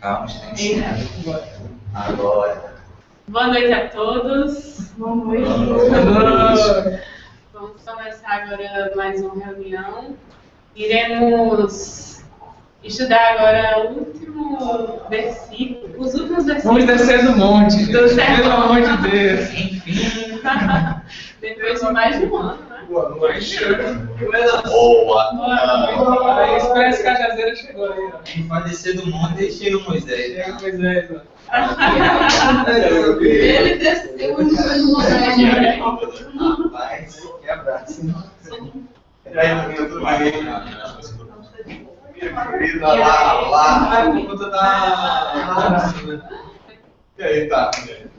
Calma, gente. Agora. Boa noite a todos. Boa noite. Vamos começar agora mais uma reunião. Iremos estudar agora o último versículo, os últimos versículos. Vamos descer do monte, Do sermão. pelo amor de Deus. Enfim. Depois de mais de um ano, né? Boa noite. Boa. A Expresso Cajazeira chegou aí, ó. A gente vai descer do monte e chega o Moisés. Chega o Moisés, ó. Ele desceu e foi no Rapaz, que abraço. E aí, menino, tudo bem? Minha querida, lá. Por conta da... E aí, tá?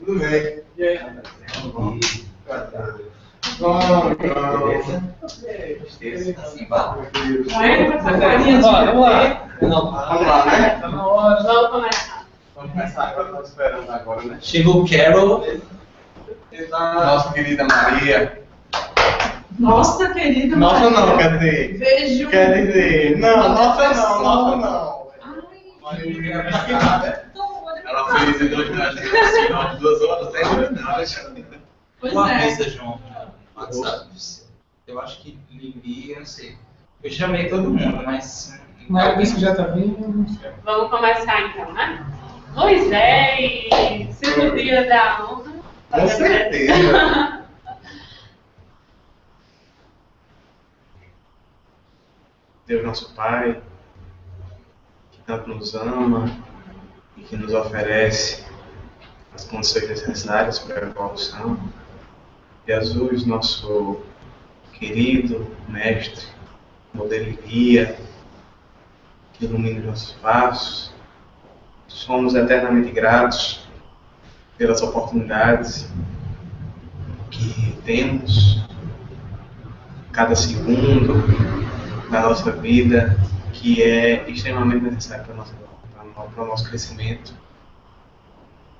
Tudo bem? E aí? Vamos lá. Vamos lá, né? Tá na hora. Vamos começar. Vamos começar agora, estamos esperando agora, né? Chegou o Carol. Nossa querida Maria. Nossa, querida. Nossa não, quer dizer. Beijo. Quer dizer. Não, nossa não. Ai, Ela fez em 2 horas, 2 horas, 10 horas. pois Uma é. vez, João, no WhatsApp. Eu acho que Lili, eu não sei. Eu chamei todo mundo, mas. Mas isso já tá vindo. Vamos começar então, né? Moisés, segundo dia da honra. Com certeza. Deus nosso Pai, que tanto nos ama e que nos oferece as condições necessárias para a evolução. Jesus, nosso querido Mestre, modelo e guia, que ilumina os nossos passos. Somos eternamente gratos pelas oportunidades que temos cada segundo da nossa vida, que é extremamente necessário para o nosso crescimento.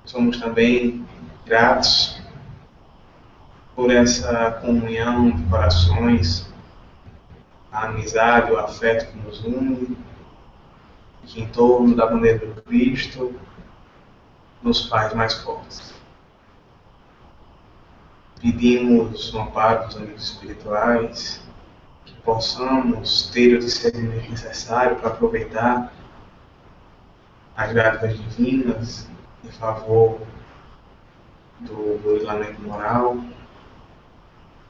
Somos também gratos por essa comunhão de corações, a amizade, o afeto que nos une, que em torno da bandeira do Cristo nos faz mais fortes. Pedimos o amparo dos amigos espirituais, que possamos ter o discernimento necessário para aproveitar as dádivas divinas em favor do burilamento moral.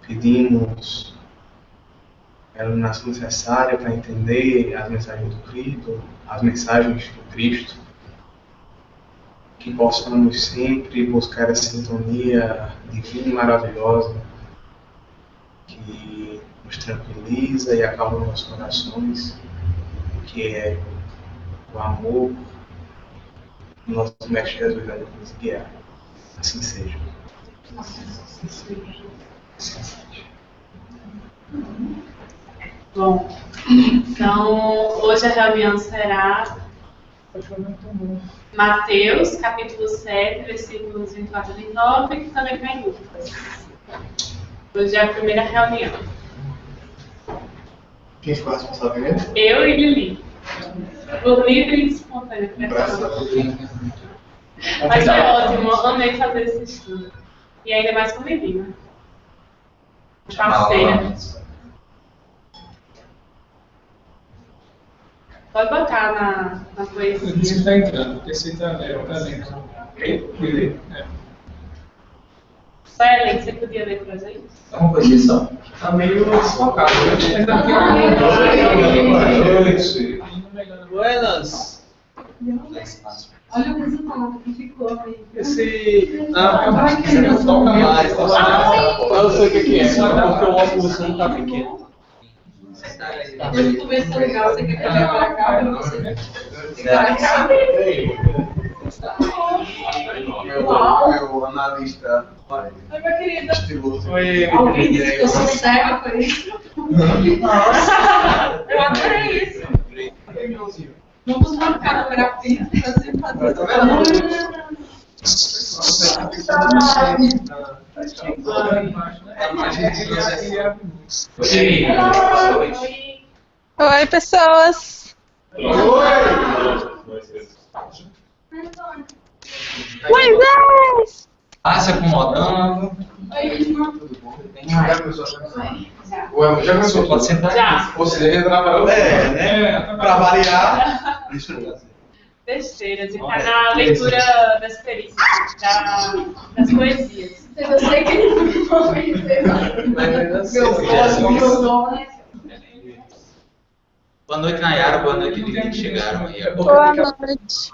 Pedimos a iluminação necessária para entender as mensagens do Cristo, que possamos sempre buscar a sintonia divina e maravilhosa que nos tranquiliza e acalma nossos corações, que é o amor do nosso Mestre Jesus a nos guiar. Assim seja. Bom, então hoje a reunião será Mateus, capítulo 7, versículos 24 e 29, que também vem Lucas. Hoje é a primeira reunião. Quem ficou responsável mesmo? Eu e Lili. Por livre e espontânea pressão. Mas foi ótimo, eu amei fazer esse estudo. E ainda mais com Lili, né? Parceira. Pode botar na O poesia. disco tá entrando, porque esse tá lento. É. Só Ellen, você podia ler pra gente? É uma posição. Tá meio desfocado, Mas daqui Buenas. Olha o resultado que ficou aí. esse... Você não toca mais, tá? Eu sei o que é, só porque o óculos não tá pequeno. Depois tu vê se é legal, você quer que eu leve pra cá pra você ver. Meu analista Oi, minha querida. estiloso. Alguém disse que eu sou cega por isso? Nossa, eu adorei isso. Vamos marcar a terapia e fazer Oi, pessoas! Oi! Moisés! Ah, se acomodando. Já começou? Pode sentar. Já. Você trabalhou? Né? Pra variar. Besteiras. E tá na leitura das perícias, das poesias. Eu sei que ele não me Boa noite, Nayara. Boa noite, Lili, que chegaram aí. Boa noite.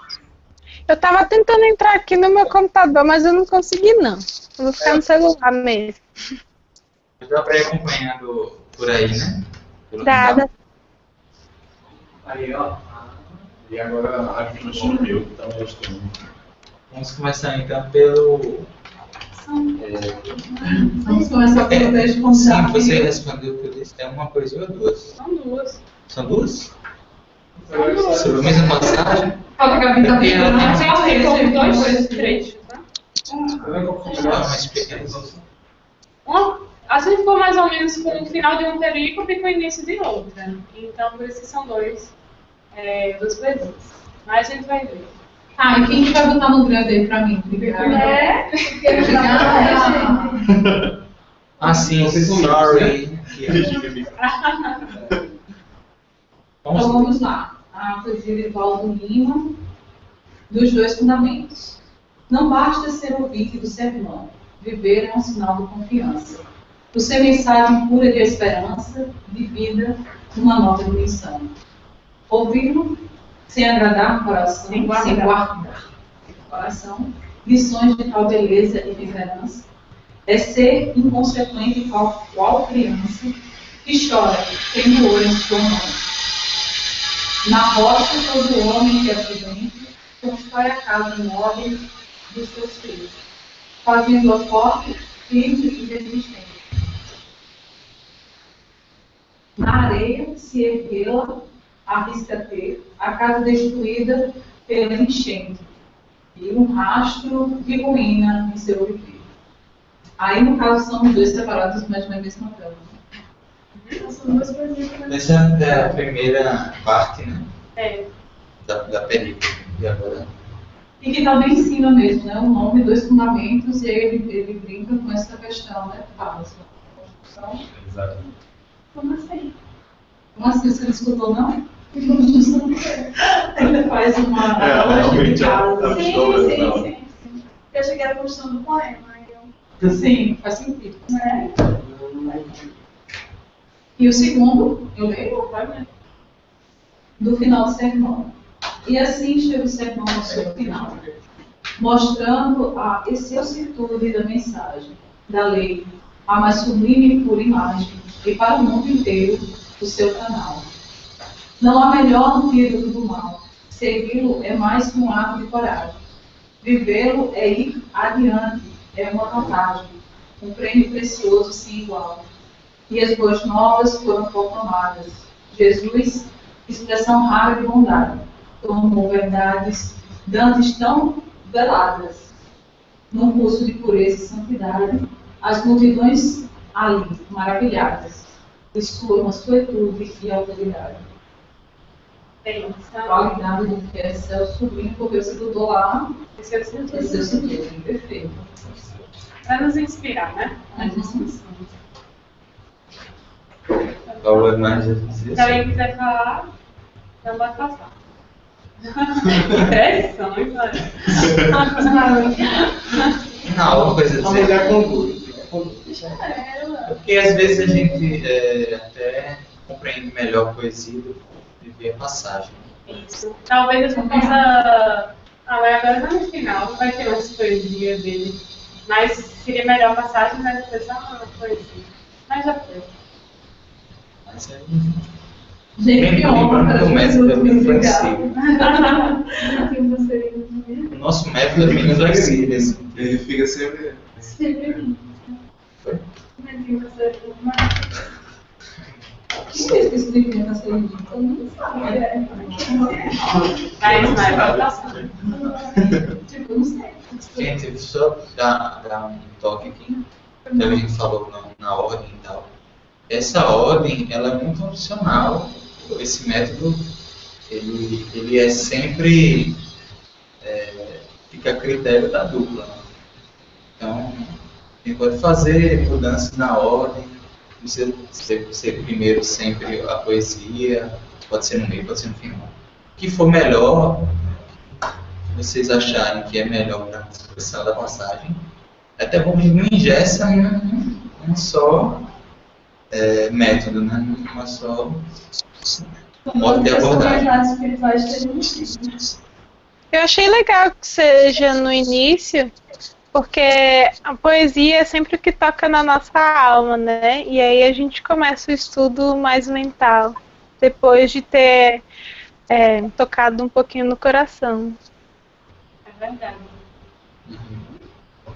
Eu tava tentando entrar aqui no meu computador, mas eu não consegui, não. Eu vou ficar no celular mesmo. Dá pra ir acompanhando por aí, né? Pelo Dada. Aí, ó. E agora a gente subiu, então eu estou. Vamos começar então pelo. Vamos começar pelo texto Sim, contato. você respondeu que eu disse. É uma poesia ou duas? São duas. São duas? Sobre a mesma passagem? Falta a Gabi também. Tem como dois trechos, né? Mais pequenas. Assim ficou mais ou menos com o final de um perícope e com o início de outra. Então, por isso que são duas poesias. Mas a gente vai ver. Ah, e quem que vai botar no grande aí pra mim? É? Ah, sim, Vocês são sorry. Então Vamos vamos lá. A poesia de Valdo Lima, dos dois fundamentos. Não basta ser ouvinte do sermão, viver é um sinal de confiança. Por ser mensagem pura de esperança, de vida, uma nova de missão. Ouvi-lo sem agradar o coração, sem guardar o coração, lições de tal beleza e diferença, é ser inconsequente qual criança que chora, tendo ouro em sua mão. Na roça, todo homem que é prudente constrói a casa nobre dos seus filhos, fazendo-a forte, firme e resistente. Na areia, se erguê-la, arrisca ter a casa destruída pela enchente e um rastro de ruína em seu viver. Aí, no caso, são os dois separados, mas na mesma cama. Essa é a primeira parte, né? É. Da película. E agora? E que está bem em cima mesmo, né? O nome, dois fundamentos, e aí ele brinca com essa questão, né? Fala sobre a construção. Exato. Como assim? Como assim? Você não escutou, não? Ele faz uma analogia de casa. Sim. Eu cheguei à construção do poema. Sim, faz sentido. E o segundo, eu leio, do final do sermão. E assim chega o sermão ao seu final, mostrando a excelsitude da mensagem, da lei, a mais sublime e pura imagem, e para o mundo inteiro, o seu canal. Não há melhor antídoto do mal. Segui-lo é mais que um ato de coragem. Vivê-lo é ir adiante, é uma vantagem, um prêmio precioso sem igual. E as boas novas foram proclamadas. Jesus, expressão rara de bondade, tomou verdades dantes tão veladas. Num curso de pureza e santidade, as multidões ali, maravilhadas, de sua mansuetude e autoridade. Qualidade do que é seu sobrinho, porque você estudou lá, é seu sobrinho, perfeito. Para nos inspirar, né? Qual é mais? Se alguém quiser falar, não vai passar. Impressões, olha. Não, uma coisa A dizer. mulher conduz. Porque às vezes a gente até compreende melhor a poesia do que ver a passagem. Isso. Talvez eu possa. Mas agora já no final vai ter umas poesias dele. Mas seria melhor a passagem, mas depois só uma poesia. Mas já foi. Mas aí. Gente, que honra para o método é bem flexível. Sempre. O nosso método é bem flexível. Assim. Ele fica sempre. Foi? Quem fez que esse livrinho está sendo dito? Eu não sei. Vai passar. Tipo, eu não sei. Gente, só dar um toque aqui. Que a gente falou na ordem e tal. Essa ordem, ela é muito opcional. Esse método ele é sempre fica a critério da dupla. Então, a gente pode fazer mudanças na ordem, não precisa ser primeiro sempre a poesia, pode ser no meio, pode ser no final. O que for melhor, vocês acharem que é melhor para a discussão da passagem, é até bom que não ingessa um só método, né? Uma só modo de abordagem. Eu achei legal que seja no início, porque a poesia é sempre o que toca na nossa alma, né? E aí a gente começa o estudo mais mental, depois de ter tocado um pouquinho no coração. É verdade.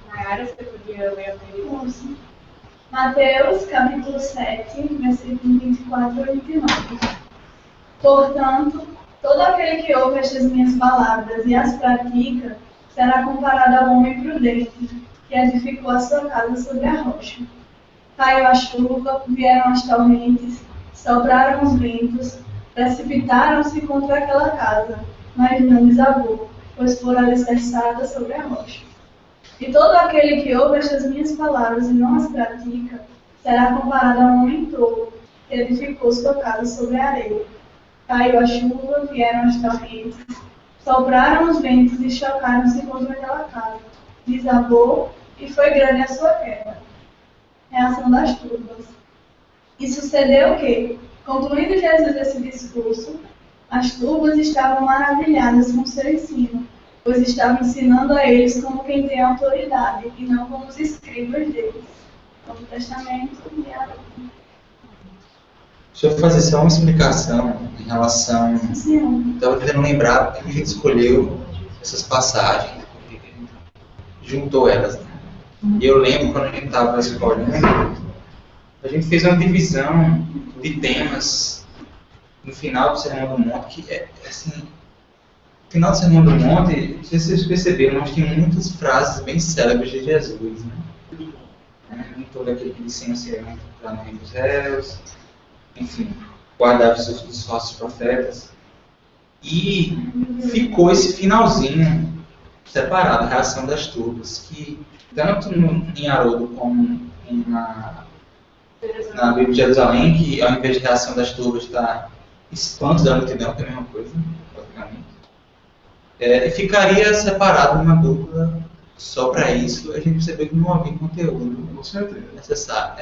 Nayara, você podia ler a pergunta? Mateus, capítulo 7, versículo 24 a 29. Portanto, todo aquele que ouve estas minhas palavras e as pratica, será comparado ao homem prudente, que edificou a sua casa sobre a rocha. Caiu a chuva, vieram as torrentes, sopraram os ventos, precipitaram-se contra aquela casa, mas não desabou, pois fora alicerçada sobre a rocha. E todo aquele que ouve estas minhas palavras e não as pratica, será comparado a um homem tolo, que edificou sua casa sobre a areia. Caiu a chuva, vieram as torrentes, sopraram os ventos e chocaram-se contra aquela casa. Desabou e foi grande a sua queda. Reação das turbas. E sucedeu que, concluindo Jesus esse discurso, as turbas estavam maravilhadas com seu ensino, pois estava ensinando a eles como quem tem autoridade, e não como os escribas deles. Novo Testamento e a... Deixa eu fazer só uma explicação em relação... Estava tentando lembrar porque a gente escolheu essas passagens, porque a gente juntou elas. Né? E eu lembro quando a gente estava escolhendo, a gente fez uma divisão de temas no final do Sermão do Monte, que é assim... No final do Sermão do Monte, não sei se vocês perceberam, mas tem muitas frases bem célebres de Jesus, né? Todo aquele que disse não será entrar no reino dos céus, enfim, guardar os falsos profetas. E ficou esse finalzinho separado, a reação das turbas, que tanto em Haroldo como na Bíblia de Jerusalém, que ao invés de reação das turbas está espanto da multidão, que é a mesma coisa, praticamente. E ficaria separado uma dupla só para isso, a gente percebeu que não havia conteúdo necessário.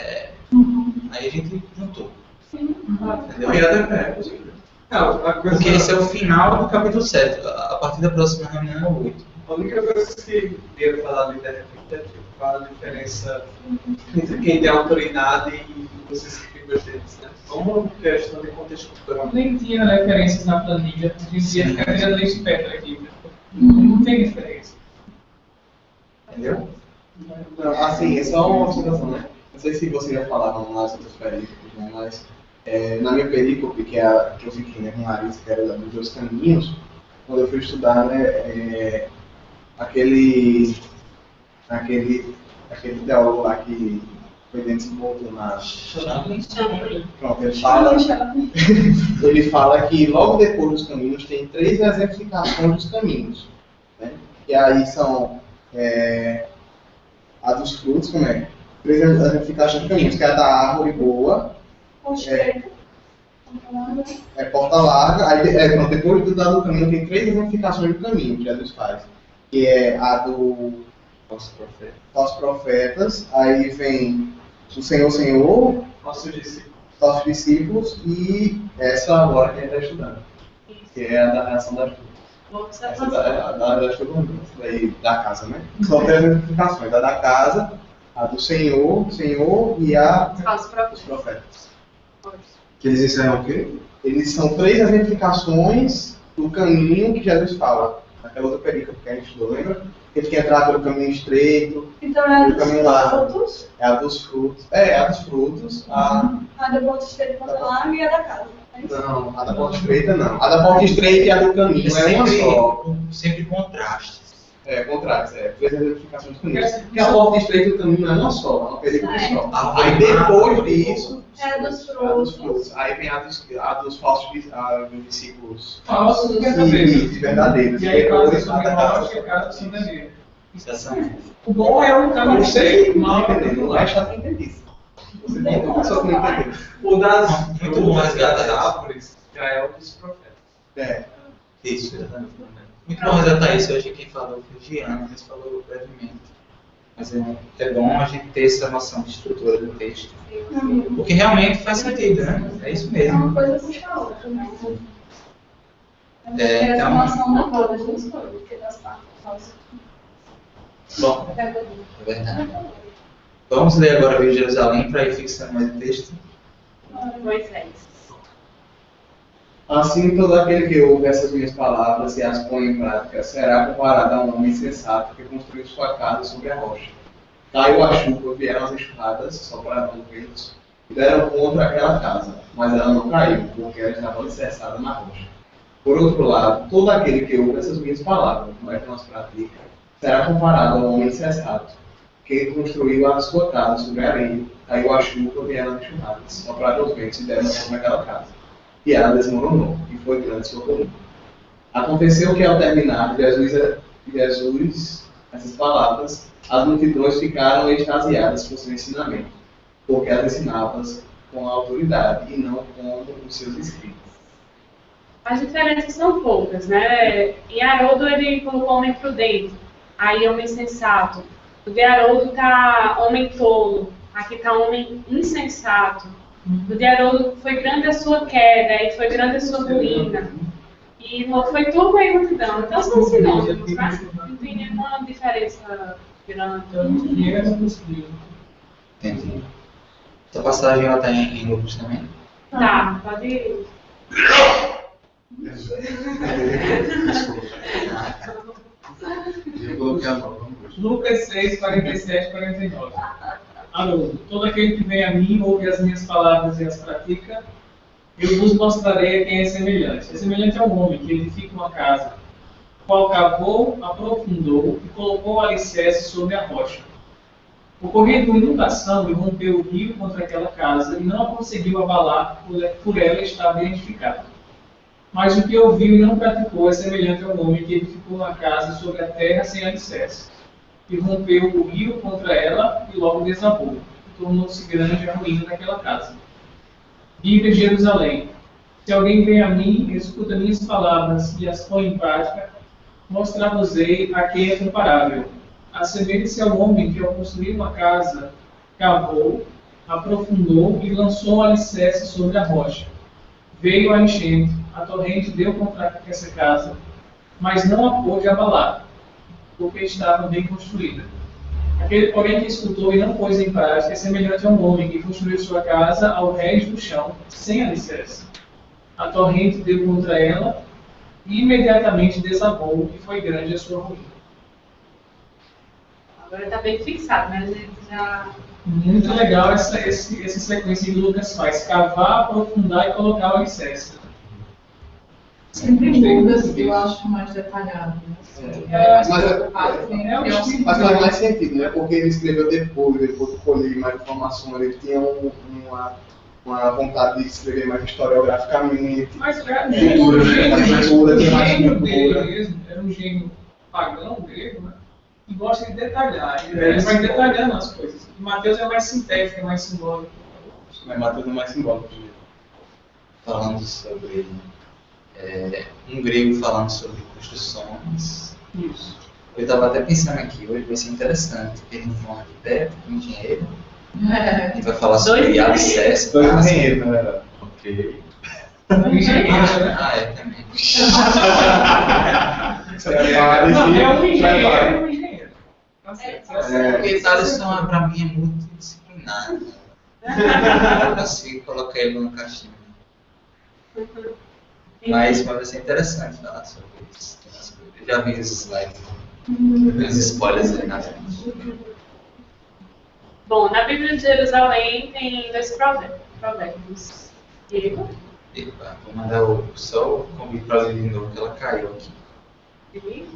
Aí a gente juntou. Entendeu? Porque esse é o final do capítulo 7. A partir da próxima reunião é o 8. A única coisa que eu queria falar de qual a diferença entre quem tem autoridade e os escribas deles, né? Como questão de contexto cultural. Nem tinha referências na planilha, dizia que era ler esperto aqui. Não tem diferença. Entendeu? Não, assim, é só uma observação, né? Não sei se vocês já falaram nas outras perícopes, né? Mas na minha perícope, que eu fiquei, né, com Larissa, que era dos Dois Caminhos, quando eu fui estudar, né, aquele teólogo lá que foi dentro do Bolsonaro. Pronto, ele fala que logo depois dos caminhos tem 3 exemplificações dos caminhos, né? E aí são a dos frutos, como é? 3 exemplificações dos caminhos, que é a da árvore boa, porta larga, aí pronto, depois do caminho tem 3 exemplificações do caminho que Jesus faz, que é a do falsos profetas, aí vem o Senhor, nossos discípulos e essa agora que a gente está estudando, que é a da reação das turbas. Essa das turbas da casa, né? São 3 exemplificações, a da casa, a do Senhor e a dos profetas. Que eles ensinam o quê? Eles são 3 exemplificações do caminho que Jesus fala. Naquela outra perícope que a gente estudou, lembra? Ele quer entrar pelo caminho estreito. Então é a dos frutos. É a dos frutos. É a dos frutos. A da porta estreita, porta larga e a da casa. Não, a da porta estreita não. A da porta estreita e a do caminho é uma só. Sempre contrastes. Contrários, três exemplificações com isso. Porque a ordem estreita do caminho não é uma só, é uma película só. Aí depois disso, É dos a dos frutos. frutos. Aí vem a dos falsos discípulos Falsos e verdadeiros. verdadeiros. E aí casa Depois, sobre a rocha e casa sobre areia. Exatamente. O bom é um caminho seco, o mal é entendendo, o resto está entendido. Você tem uma pessoa que não entendeu. O das Muito bom resgatar das isso. árvores já é o dos profetas. Isso, exatamente. Muito bom resgatar isso. Hoje quem falou foi o Giana, mas falou brevemente. Mas é bom a gente ter essa noção de estrutura do texto. Porque realmente faz sentido, né? É isso É mesmo. uma coisa puxa a outra, né? É, Essa então- noção da bola das duas coisas, porque das partes. Bom, é verdade. Vamos ler agora o Rio de Jerusalém para ir fixando mais o texto. Moisés. Assim, todo aquele que ouve essas minhas palavras e as põe em prática será comparado a um homem sensato que construiu sua casa sobre a rocha. Caiu a chuva, vieram as enxurradas, sopraram os ventos e deram contra aquela casa, mas ela não caiu, porque ela estava alicerçada na rocha. Por outro lado, todo aquele que ouve essas minhas palavras, mas não as pratica, será comparado a um homem insensato que construiu a sua casa sobre a areia. Caiu a chuva, vieram as enxurradas, sopraram os ventos e deram contra aquela casa. E ela desmoronou, e foi grande sua ruína. Aconteceu que ao terminar Jesus essas palavras, as multidões ficaram extasiadas por seu ensinamento, porque as ensinava com autoridade e não como os seus escritos. As diferenças são poucas, né? Em Haroldo ele colocou homem prudente, aí homem sensato. No de Haroldo está homem tolo, aqui está homem insensato. No de Haroldo foi grande a sua queda, e foi grande a sua ruína. E foi turma e multidão. Então são sinônimos, né? Não tem nenhuma diferença grande. Entendi. Essa passagem ela está em Lucas também? Tá, pode ir. Eu coloquei a nova. Lucas 6, 47, 49. Haroldo, todo aquele que vem a mim, ouve as minhas palavras e as pratica, eu vos mostrarei a quem é semelhante. É semelhante a um homem que edifica uma casa, qual cavou, aprofundou e colocou o alicerce sobre a rocha. Ocorrendo inundação, e rompeu o rio contra aquela casa e não a conseguiu abalar, por ela estava edificada. Mas o que ouviu e não praticou é semelhante a um homem que edificou uma casa sobre a terra sem alicerce. E rompeu o rio contra ela e logo desabou. E tornou-se grande a ruína daquela casa. Diga Jerusalém: se alguém vem a mim e escuta minhas palavras e as põe em prática, mostrar-vos-ei a quem é comparável. Assemelhe-se ao homem que, ao construir uma casa, cavou, aprofundou e lançou o alicerce sobre a rocha. Veio a enchente, a torrente deu contra essa casa, mas não a pôde abalar, porque estava bem construída. Aquele, porém, que escutou e não pôs em prática é semelhante a um homem que construiu sua casa ao rés do chão, sem alicerce. A torrente deu contra ela e imediatamente desabou, e foi grande a sua ruína. Agora está bem fixado, né? A gente já... Muito legal essa sequência que o Lucas faz: cavar, aprofundar e colocar o alicerce. Sempre muda, eu acho mais detalhado. Né? Mas faz mais sentido, né? Porque ele escreveu depois que colhei mais informações, ele tinha uma vontade de escrever mais historiograficamente. Mas era um gênio dele mesmo, era um gênio pagão grego, né? E gosta de detalhar. Ele vai detalhando as coisas. E Mateus é mais sintético, é mais simbólico. Mas Mateus é mais simbólico. Falando sobre um grego falando sobre construções. Isso. Eu estava até pensando aqui, hoje vai ser interessante, porque a gente tem um arquiteto, um engenheiro, e vai falar sobre alicerce. Dois engenheiros, na verdade. Ok. Engenheiro, né? Ah, é também. Não, é um engenheiro. Tá certo. Porque Thaleson, para mim, é multidisciplinar. Eu não consigo colocar ele numa caixinha. Mas vai ser interessante falar sobre isso. Eu já vi esses slides. Os spoilers aí na frente. Bom, na Bíblia de Jerusalém tem 2 provérbios. Diego. Epa, vou mandar o sol convite para ler de novo, que ela caiu aqui. Diego.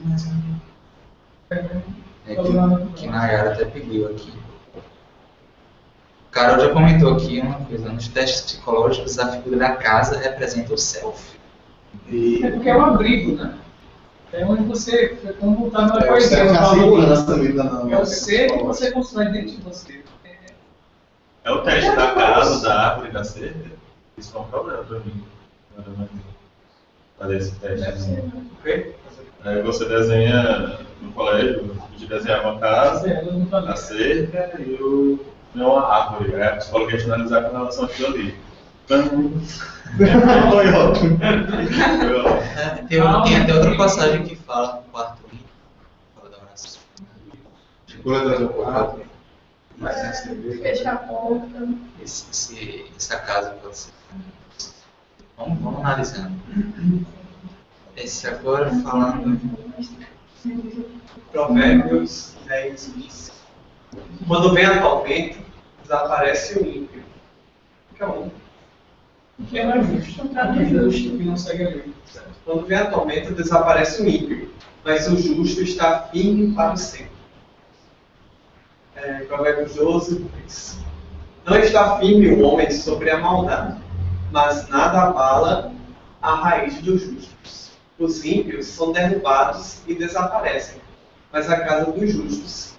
Que Nayara até pediu aqui. Carol já comentou aqui uma coisa. Nos testes psicológicos, a figura da casa representa o self. É porque é um abrigo, né? É onde você, como está na É poesia, a fala segurança também da é o ser que você constrói dentro de você. É o teste da casa, da árvore, da cerca. Isso é um problema para mim. Fazer esse teste. Aí você desenha no colégio, de desenhar uma casa, a cerca e uma árvore. Aí a psicóloga quer te analisar com relação àquilo ali. Foi ótimo. Tem até outra passagem que fala no quarto livro, fala da oração. Fecha a porta. Essa casa que você. Vamos analisando. Esse agora falando. Provérbios 10, 20. Quando vem a tormenta, desaparece o ímpio. Fica um. Que é justo. Que não segue a lei. Quando vem a tormenta, desaparece o ímpio, mas o justo está firme para sempre. Provérbios 12, 3. Não está firme o homem sobre a maldade, mas nada abala a raiz dos justos. Os ímpios são derrubados e desaparecem, mas a casa dos justos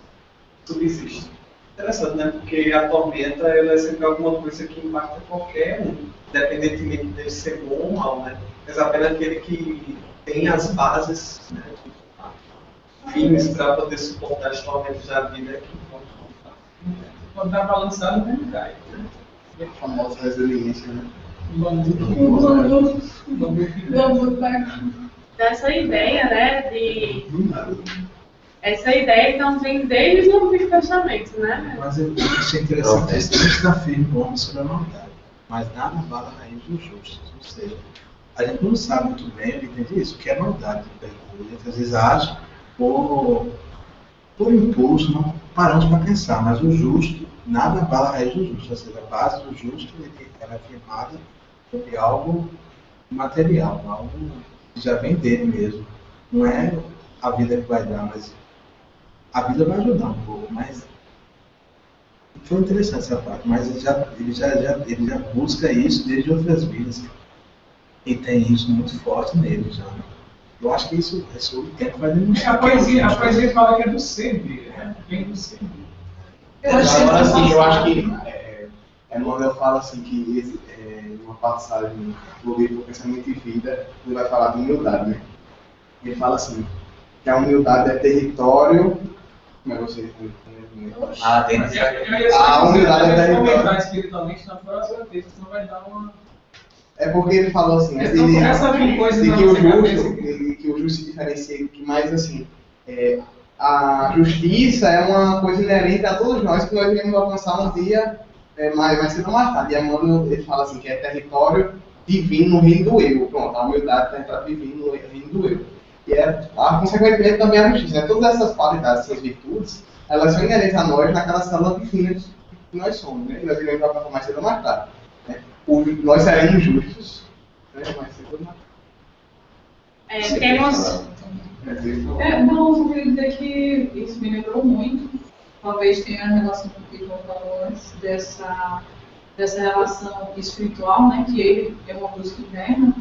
subsiste. Interessante, né? Porque a tormenta ela é sempre alguma coisa que impacta qualquer um, independentemente de ser bom ou mal, né? Mas apenas aquele que tem as bases, né, firmes para poder suportar os tormentos da vida que Quando está balançado, não cai. A famosa resiliência, né? Dessa ideia, né, essa ideia então vem desde o Antigo Testamento, né? Mas eu achei interessante esse desafio do homem sobre a maldade. Mas nada abala a raiz dos justos. Ou seja, a gente não sabe muito bem, eu entendi isso, o que é maldade. A gente às vezes acha por impulso, não paramos para pensar, mas o justo, nada abala a raiz do justo. Ou seja, a base do justo ela é firmada sobre algo material, algo que já vem dele mesmo. Não é a vida que vai dar, mas a vida vai ajudar um pouco. Mas foi interessante essa parte, mas ele já busca isso desde outras vidas. E tem isso muito forte nele já. Eu acho que isso o tempo vai demonstrar. A poesia fala que é do ser dele, né? Vem do ser dele. Agora sim, eu acho que Emmanuel fala assim que uma passagem do livro Pensamento e Vida, ele vai falar de humildade, né? Ele fala assim, que a humildade é território. Como é que você a humildade é território. Espiritualmente na próxima vez, senão vai dar uma. É porque ele falou assim, né? Que o justo se diferencia, que mais assim, a justiça é uma coisa inerente a todos nós, que nós iremos alcançar um dia mais cedo ou mais tarde. E Emmanuel, ele fala assim, que é território divino no reino do eu. Pronto, a humildade é território divino no reino do eu. E consequentemente também a justiça. Né? Todas essas qualidades, essas virtudes, elas são inerentes a nós naquela célula divina que nós somos, né? E nós iremos alcançar mais cedo ou mais tarde. Né? Nós seremos justos, né? Mais cedo ou mais tarde. Temos. Não, eu queria dizer que isso me lembrou muito. Talvez tenha a relação com o que eu falou antes, dessa relação espiritual, né? Que ele é uma busca interna,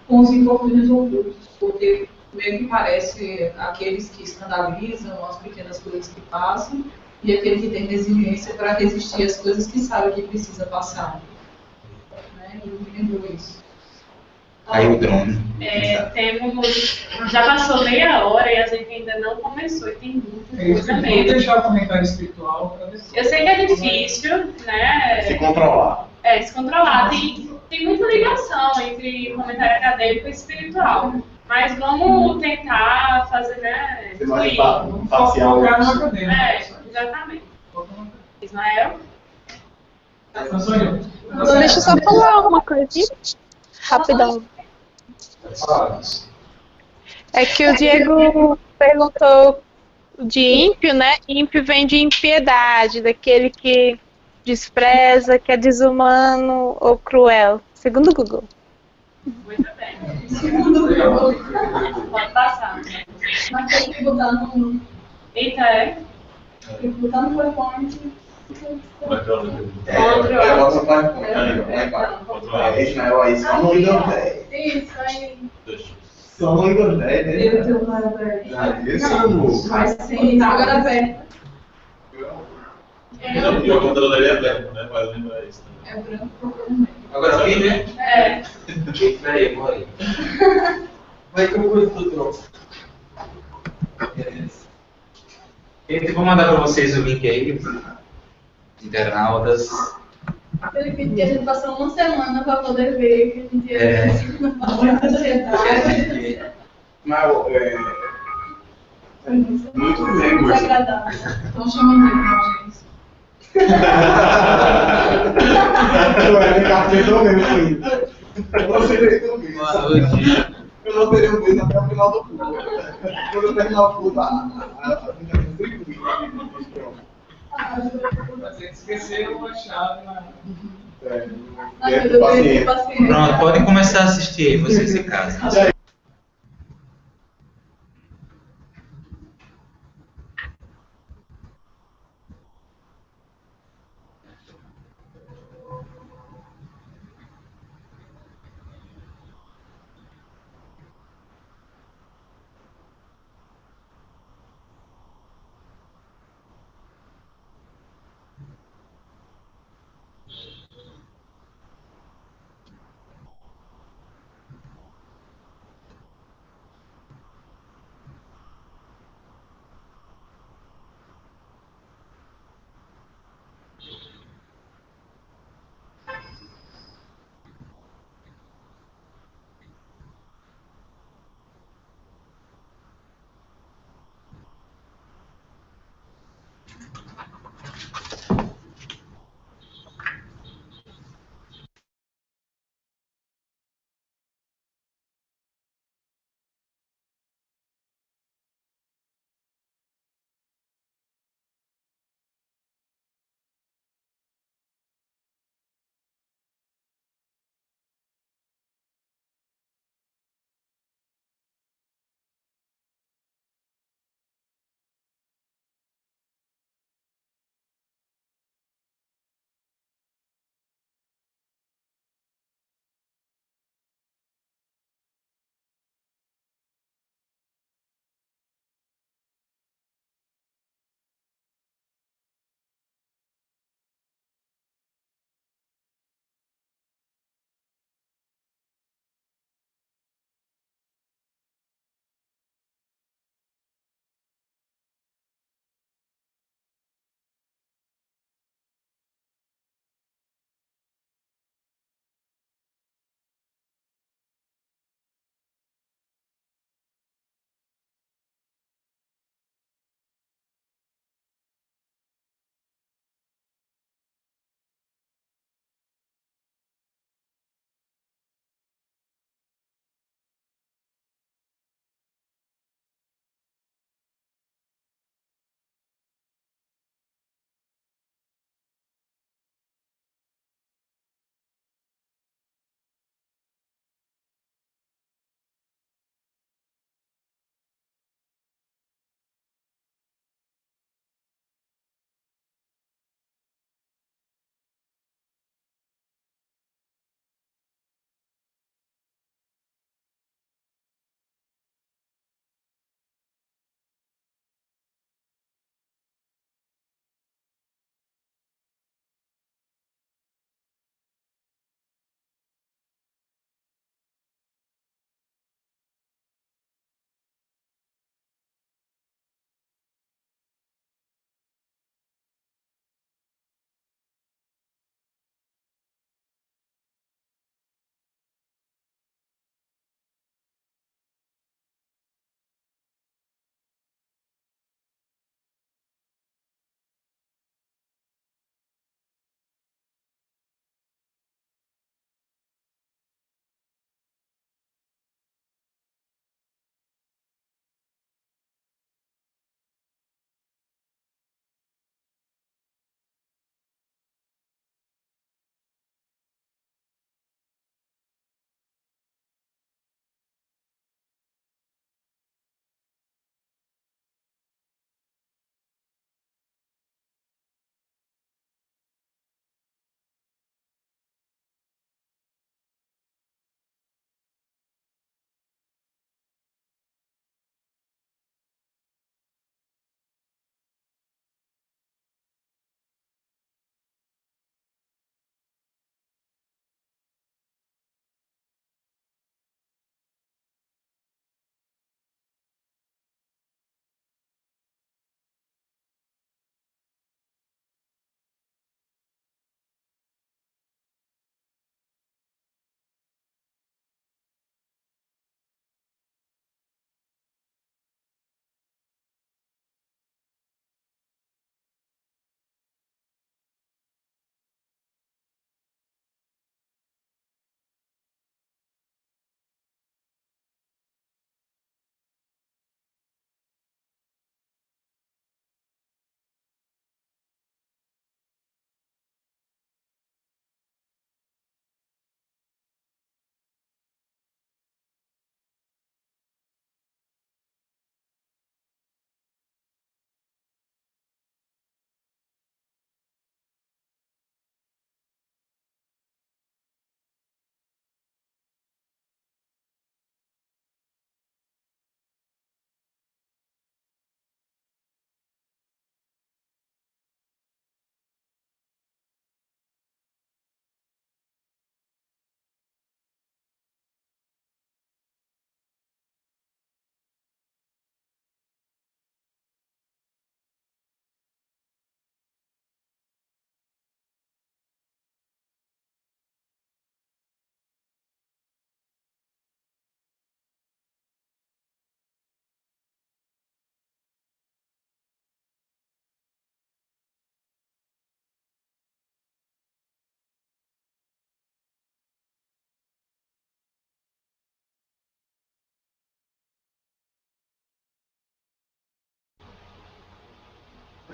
com os infortúnios ocultos. Porque meio que parece aqueles que escandalizam as pequenas coisas que passam e aquele que tem resiliência para resistir às coisas que sabe que precisa passar. Né? E me lembrou isso. Aí o drone. Já passou meia hora e a gente ainda não começou e tem muita coisa mesmo. Vou deixar o comentário espiritual para ver se... Eu sei que é difícil, né? Se controlar. Se controlar. Tem muita ligação entre comentário acadêmico e espiritual. Mas vamos tentar fazer, né? Parcial. Exatamente. Ismael? Deixa eu só falar uma coisinha. Rapidão. É que o Diego perguntou de ímpio, né? Ímpio vem de impiedade, daquele que despreza, que é desumano ou cruel. Segundo o Google. Muito bem. Segundo o Google. Pode passar. Mas tem que botar no Eita, é? Tipo, tanto PowerPoint. Como é que é o nome? Bota no PowerPoint. Aí, vai. Ismael, aí só no Windows 10. Isso, aí. Deixa. Só no Windows 10, né? Eu tenho uma aberta. Isso. Mas sim, Agora vem. E o controle dele é branco, né? Vale lembrar isso também. é branco. Agora aqui, né? É. Peraí, morre. Vai que eu vou tudo. Beleza. Eu vou mandar para vocês o link aí, internautas. Aquele vídeo que a gente passou uma semana para poder ver que a gente ia É. na sociedade. Mas, muito bem, Desagradável. Estão chamando ele pra gente. Eu era encartador mesmo. Eu não serei também. Boa noite. Eu não serei um beijo até o final do curso. Quando eu terminar o curso, a gente Vocês esqueceram a chave na. Ai, meu Deus, esse paciente. Pronto, podem começar a assistir aí, vocês em casa.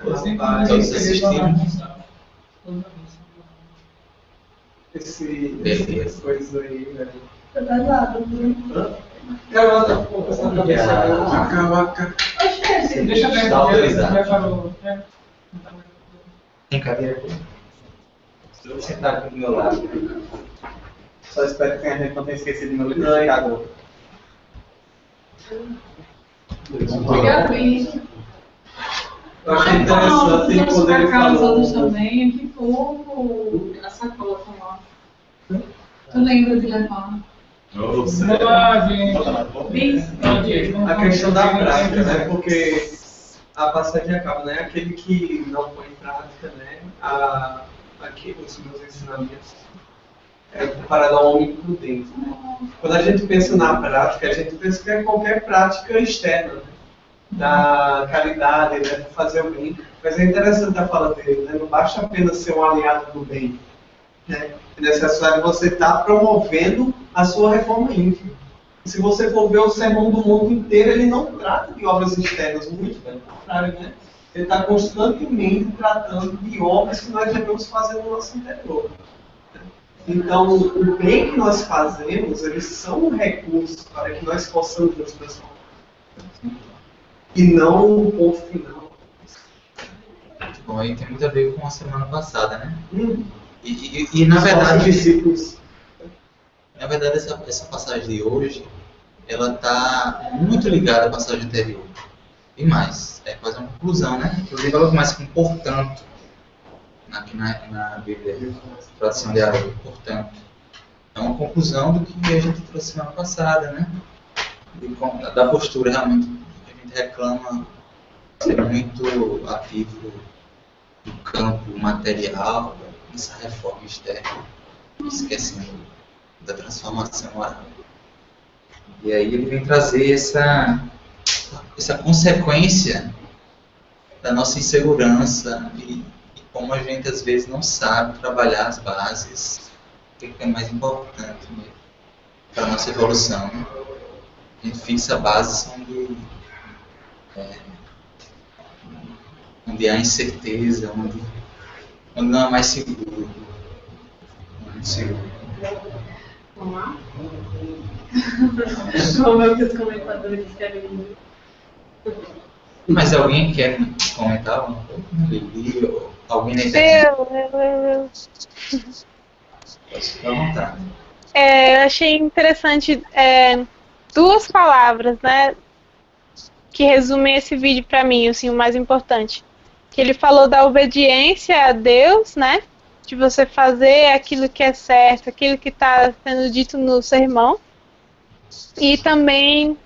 Todos assistiram. Essas coisas aí, velho. Tá pesado, viu? Ela tá com essa cabeça. Deixa eu ver. Tá autorizado. Já falou. Tem cadeira aqui? Vou sentar aqui do meu lado. Só espero que a gente não tenha esquecido meu liquidificador. Obrigado, Luiz. Eu achei interessante ele quando ele Os falou. outros também, que fofo. A sacola lá. Tu lembra de levar? Nossa. Vamos lá, gente. A questão da prática, né? Porque a passagem acaba, né? Aquele que não põe em prática, né? Aqui os meus ensinamentos é comparado ao homem prudente. Né? Quando a gente pensa na prática, a gente pensa que é qualquer prática externa, né? Da caridade, né? De fazer o bem. Mas é interessante a fala dele, né? Não basta apenas ser um aliado do bem. Né? É necessário você estar promovendo a sua reforma íntima. Se você for ver o sermão do mundo inteiro, ele não trata de obras externas, muito pelo contrário, né? Ele está constantemente tratando de obras que nós devemos fazer no nosso interior. Então, o bem que nós fazemos, eles são um recurso para que nós possamos nos transformar. E não o ponto final. Bom, aí tem muito a ver com a semana passada, né? E na verdade, discípulos. na verdade essa passagem de hoje, ela está muito ligada à passagem anterior. E mais, é quase uma conclusão, né? Inclusive ela começa com portanto, aqui na Bíblia, tradução de Haroldo, portanto. É uma conclusão do que a gente trouxe semana passada, né? Da postura realmente que a gente reclama ser muito ativo do campo material, essa reforma externa, esquecendo da transformação moral. E aí ele vem trazer essa consequência da nossa insegurança e como a gente às vezes não sabe trabalhar as bases, o que é mais importante para a nossa evolução. Né? A gente fixa bases onde há incerteza, onde não é mais seguro. Muito seguro. Vamos lá? Vamos ver o que os comentadores querem. Mas alguém quer comentar alguma coisa? Lili ou alguém na internet? Eu. Fica à vontade. Eu achei interessante duas palavras, né, que resumem esse vídeo para mim, assim, o mais importante. Que ele falou da obediência a Deus, né, de você fazer aquilo que é certo, aquilo que está sendo dito no sermão. E também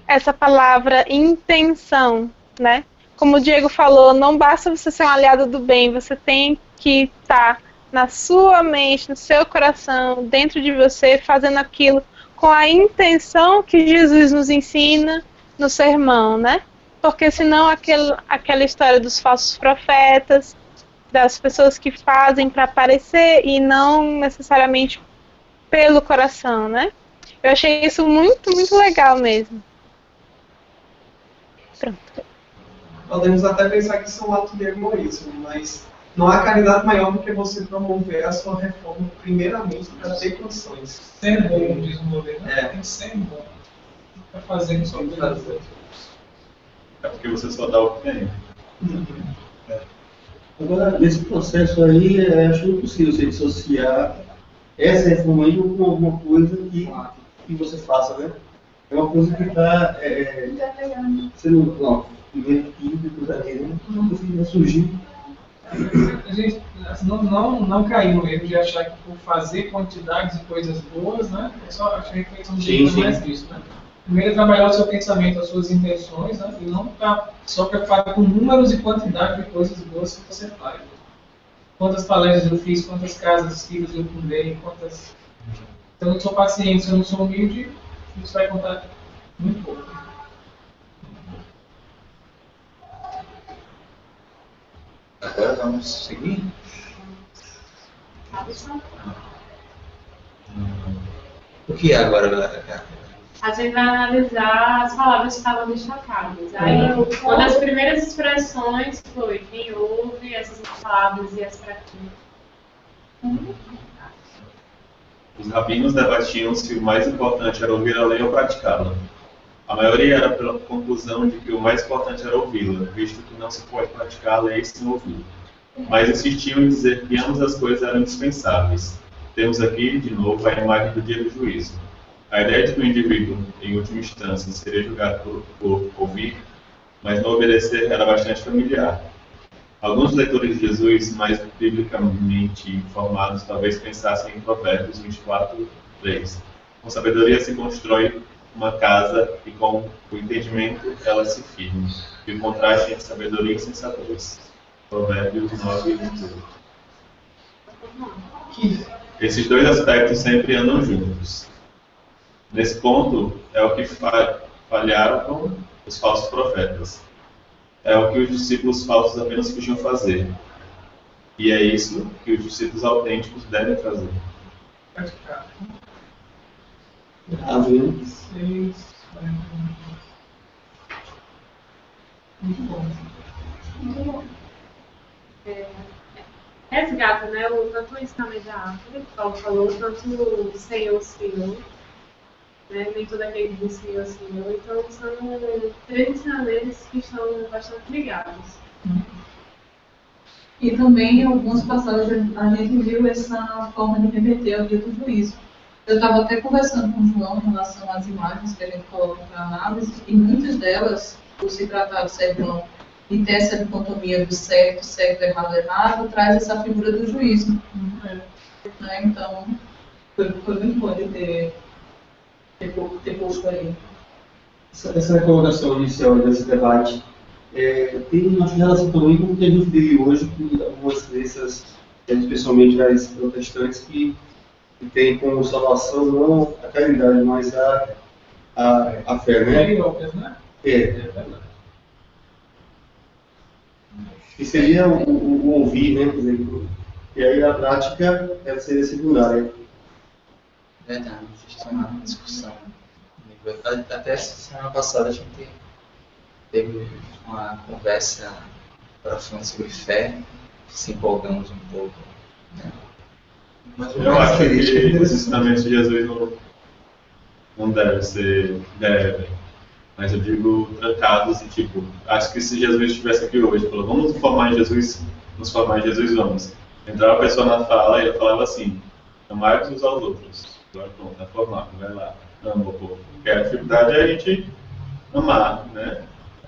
essa palavra intenção, né? Como o Diego falou, não basta você ser um aliado do bem, você tem que estar na sua mente, no seu coração, dentro de você, fazendo aquilo com a intenção que Jesus nos ensina no sermão, né? Porque senão aquela história dos falsos profetas, das pessoas que fazem para aparecer e não necessariamente pelo coração, né? Eu achei isso muito, muito legal mesmo. Pronto. Podemos até pensar que isso é um ato de egoísmo, mas não há caridade maior do que você promover a sua reforma primeiramente para ter condições. Ser bom, diz o modelo. Tem que ser bom. Está fazendo só fazer. É porque você só dá o que tem. Agora, nesse processo aí, acho impossível você dissociar essa reforma aí com alguma coisa que você faça, né? É uma coisa que está sendo primeiro aqui, depois ali, né? Uma coisa que vai surgir. A gente não cair no erro de achar que por fazer quantidades de coisas boas, né? É só a reflexão de mais disso, né? Primeiro é trabalhar o seu pensamento, as suas intenções, né? E não ficar só preocupado com números e quantidade de coisas boas que você faz. Quantas palestras eu fiz, quantas casas, filhos eu fundei, quantas... Se eu não sou paciente, se eu não sou humilde, isso vai contar muito pouco. Agora vamos seguir? O que é agora, galera? a gente vai analisar as palavras que estavam destacadas. Aí, uma das primeiras expressões foi quem ouve essas palavras e as pratica. Os rabinos debatiam se o mais importante era ouvir a lei ou praticá-la. A maioria era pela conclusão de que o mais importante era ouvi-la, visto que não se pode praticar a lei sem ouvir. Mas insistiam em dizer que ambas as coisas eram indispensáveis. Temos aqui, de novo, a imagem do dia do juízo. A ideia de que o indivíduo, em última instância, seria julgado por ouvir, mas não obedecer, era bastante familiar. Alguns leitores de Jesus, mais biblicamente informados, talvez pensassem em Provérbios 24:3. Com sabedoria se constrói uma casa e com o entendimento ela se firma. E o contraste entre sabedoria e insensatez. Provérbios 9:28. Esses dois aspectos sempre andam juntos. Nesse ponto, é o que falharam com os falsos profetas. É o que os discípulos falsos apenas fingiam fazer. E é isso que os discípulos autênticos devem fazer. Praticar. Amém. Muito bom. Muito bom. Resgata, né? Tanto o ensinamento da árvore, que Paulo falou, tanto o Senhor, Senhor, né? Nem tudo aquele do Senhor, Senhor. Então, são três ensinamentos que estão bastante ligados. E também em algumas passagens a gente viu essa forma de reverter ao dia do juízo. Eu estava até conversando com o João em relação às imagens que a gente coloca para análise, e muitas delas, por se tratar do sermão e ter essa dicotomia do certo, certo, errado, errado, traz essa figura do juízo. Né? Então, foi muito bom de ter posto aí. Essa colocação inicial desse debate tem uma relação também com o que a gente vive hoje, com algumas crenças, especialmente as protestantes, que tem como salvação não a caridade, mas a fé, né? Que seria o ouvir, né, por exemplo. E aí a prática seria secundária. Verdade, existe uma discussão. Até semana passada a gente teve uma conversa profunda sobre fé, se empolgamos um pouco. Né? Mas eu acho que os ensinamentos de Jesus não devem ser, mas eu digo trancados e tipo, acho que se Jesus estivesse aqui hoje, falou, vamos nos formar em Jesus, vamos. Entrava a pessoa na fala e ele falava assim, amai-vos uns aos outros. Agora pronto, tá formado, vai lá, ama o povo. Porque a dificuldade é a gente amar, né?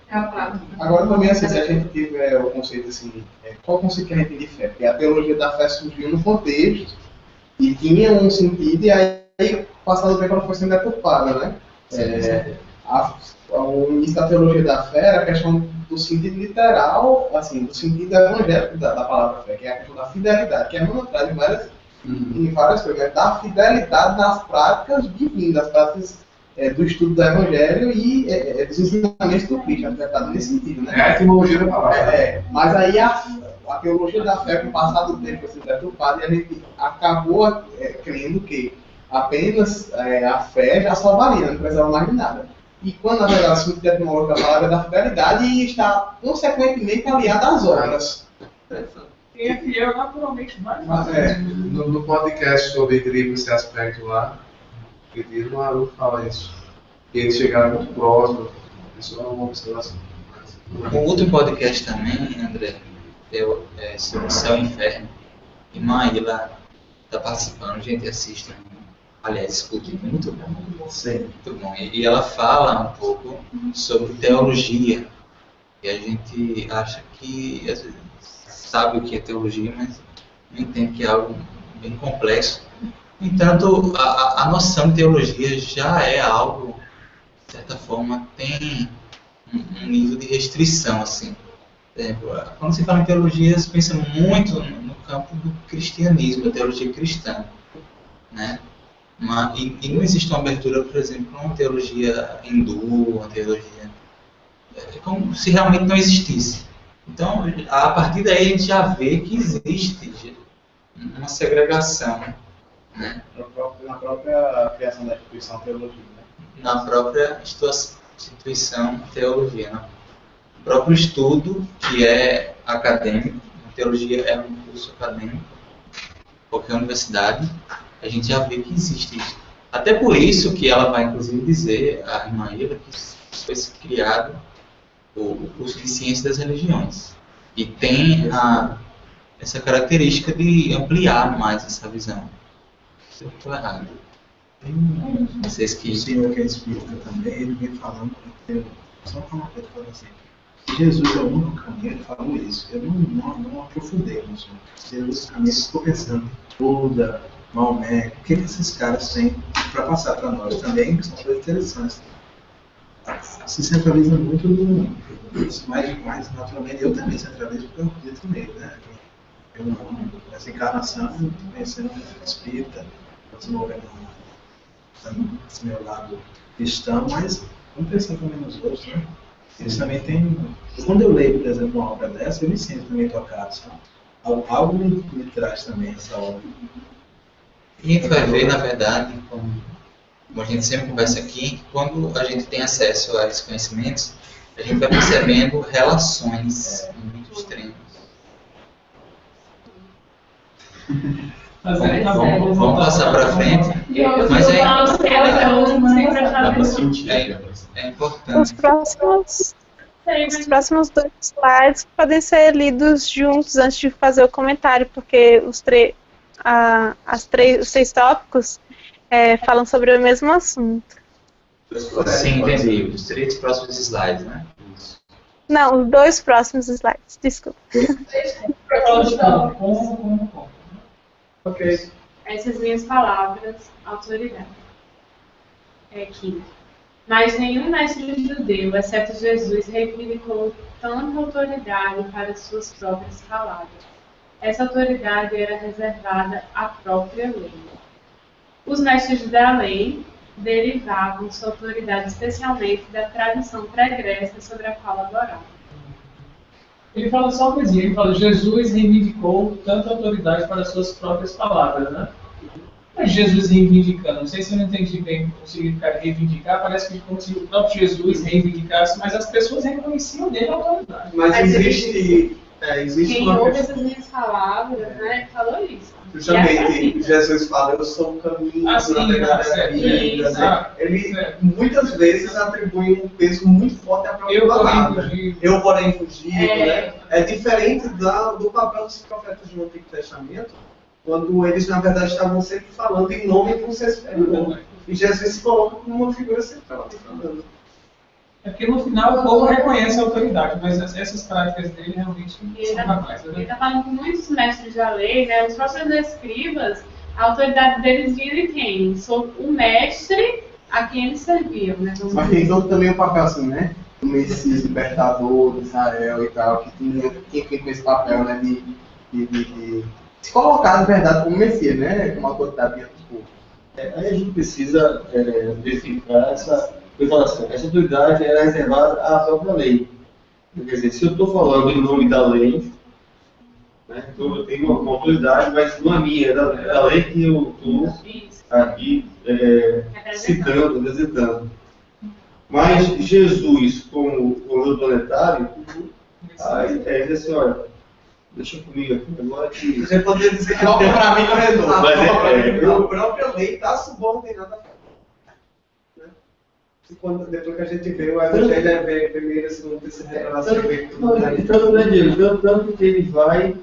É a prática. Agora também, assim, se a gente tiver o conceito assim, qual o conceito que a gente tem de fé? Porque a teologia da fé surgiu no contexto e tinha um sentido, e aí, passado o tempo, ela foi sendo deturpada, né? O início da teologia da fé era a questão do sentido literal, assim, do sentido evangélico da palavra fé, que é a questão da fidelidade, que é monotrada em várias coisas, da fidelidade nas práticas divinas, das práticas do estudo do Evangelho e dos ensinamentos do Cristo, nesse sentido, né? É a etimologia da palavra. Mas aí a teologia da fé, com o passar do tempo, foi deturpada, e a gente acabou crendo que apenas a fé já salvaria, não precisava mais de nada. E quando, na verdade, o sentido etimológico da palavra é da fidelidade e está, consequentemente, aliada às obras. Quem é fiel, naturalmente, vai. No podcast sobre equilíbrio esse aspecto lá, o Aru fala isso. E eles chegaram muito próximo, isso é uma observação. O último podcast também, André, sobre o céu e inferno. E Maíla está participando, gente, assiste. Aliás, escute, muito bom. Sim. Muito bom. E ela fala um pouco sobre teologia. E a gente acha que, às vezes, sabe o que é teologia, mas não entende que é algo bem complexo. No entanto, a noção de teologia já é algo, de certa forma, tem um nível de restrição, assim. Por exemplo, quando se fala em teologia, se pensa muito no campo do cristianismo, da teologia cristã, né? E não existe uma abertura, por exemplo, para uma teologia hindu, uma teologia... É como se realmente não existisse. Então, a partir daí a gente já vê que existe uma segregação, né? Na própria criação da instituição teologia, né? na própria instituição de teologia. Né? O próprio estudo, que é acadêmico, a teologia é um curso acadêmico, qualquer universidade, a gente já vê que existe isso. Até por isso que ela vai, inclusive, dizer, a irmã Eva, que foi criado o curso de Ciência das Religiões. E tem essa característica de ampliar mais essa visão. Se eu estou errado. Vocês que... O senhor que é espírita também, ele vem falando, só uma coisa para assim, Jesus é o único caminho, ele falou isso. Eu não aprofundei no assunto. Jesus caminho, estou pensando em Buda, Maomé, o que esses caras têm para passar para nós também, são coisas interessantes. Se centraliza muito no mais naturalmente, eu também centralizo porque eu acredito nele, né? Essa encarnação, conhecendo o espírita, desenvolvendo esse meu lado cristão, mas vamos pensar também nos outros, né? Eles também têm. Quando eu leio, por exemplo, uma obra dessa, eu me sinto também tocado, sabe? Algo me traz também essa obra. E a gente vai ver, na verdade, como a gente sempre conversa aqui, que quando a gente tem acesso a esses conhecimentos, a gente vai percebendo relações muito extremas. Vamos passar para frente. Mas é importante. Os próximos 2 slides podem ser lidos juntos antes de fazer o comentário, porque os 6 tópicos falam sobre o mesmo assunto. Sim, entendi. Os 3 próximos slides, né? Não, os 2 próximos slides, desculpa. Ok. Essas minhas palavras, autoridade. É aqui. Mas nenhum mestre judeu, exceto Jesus, reivindicou tanta autoridade para suas próprias palavras. Essa autoridade era reservada à própria lei. Os mestres da lei derivavam sua autoridade especialmente da tradição pregressa sobre a qual adoravam. Ele fala só uma coisinha, ele fala, Jesus reivindicou tanta autoridade para suas próprias palavras, né? Mas Jesus reivindicando, não sei se eu não entendi bem o significado de reivindicar, parece que como se o próprio Jesus reivindicasse, mas as pessoas reconheciam dele a autoridade. Mas existe quem uma ouve questão. essas minhas palavras, né, falou isso. Justamente, Jesus fala, eu sou o caminho, a verdade e a vida, né? Ele muitas vezes atribui um peso muito forte à própria palavra. Eu, porém, fugido, né? É diferente do papel dos profetas do Antigo Testamento, quando eles, na verdade, estavam sempre falando em nome de um ser superior. E Jesus se coloca como uma figura central falando. É porque no final o povo reconhece a autoridade, mas essas práticas dele realmente são capazes. Ele está falando com muitos mestres da lei, né? Os próprios escribas, a autoridade deles vira de quem? Sou o mestre a quem eles serviam, né? Mas tem todo também o papel assim, né? O Messias libertador de Israel e tal, que tinha com esse papel, né? De se colocar, na verdade, como Messias, né? Como autoridade dentro do povo. Aí a gente precisa verificar essa autoridade era reservada à própria lei. Quer dizer, se eu estou falando em nome da lei, né, então eu tenho uma autoridade, mas não é minha, é da lei que eu estou aqui citando, representando. Mas Jesus, como o planetário, aí diz assim, olha, deixa comigo aqui, agora que... Você poderia dizer que para mim não resolve. Mas a própria lei está subordinada à depois que a gente vê o Evangelho, vê primeira, segunda, terceira revelação, tanto que ele vai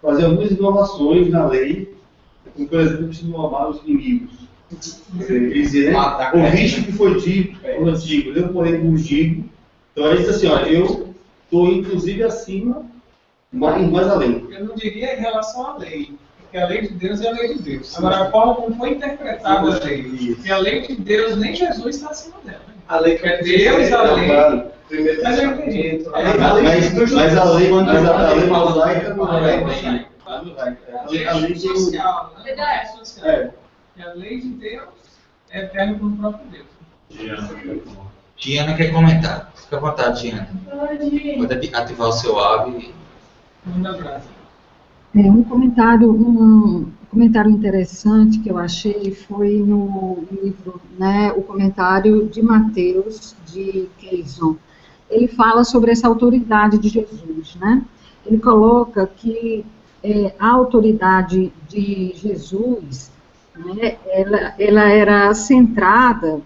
fazer algumas inovações na lei, como, por exemplo, precisam amar os inimigos. Quer dizer, ouviste que foi dito no antigo, eu porém vos digo. Então ele diz assim, olha, eu estou inclusive acima, mais além. Eu não diria em relação à lei, porque a lei de Deus é a lei de Deus. Agora, a forma como foi interpretada a lei, porque a lei de Deus, nem Jesus está acima dela. A lei que é Deus, a lei. Primeiro Mas eu entendi. Mas a lei mosaica não é. A lei social. E a lei de Deus é eterna como o próprio Deus. Diana quer comentar. Fica à vontade, Diana. Pode ativar o seu áudio. Um abraço. Um comentário, comentário interessante que eu achei foi no livro, né, o comentário de Mateus, de Keyson. Ele fala sobre essa autoridade de Jesus, né? Ele coloca que a autoridade de Jesus, né, ela era centrada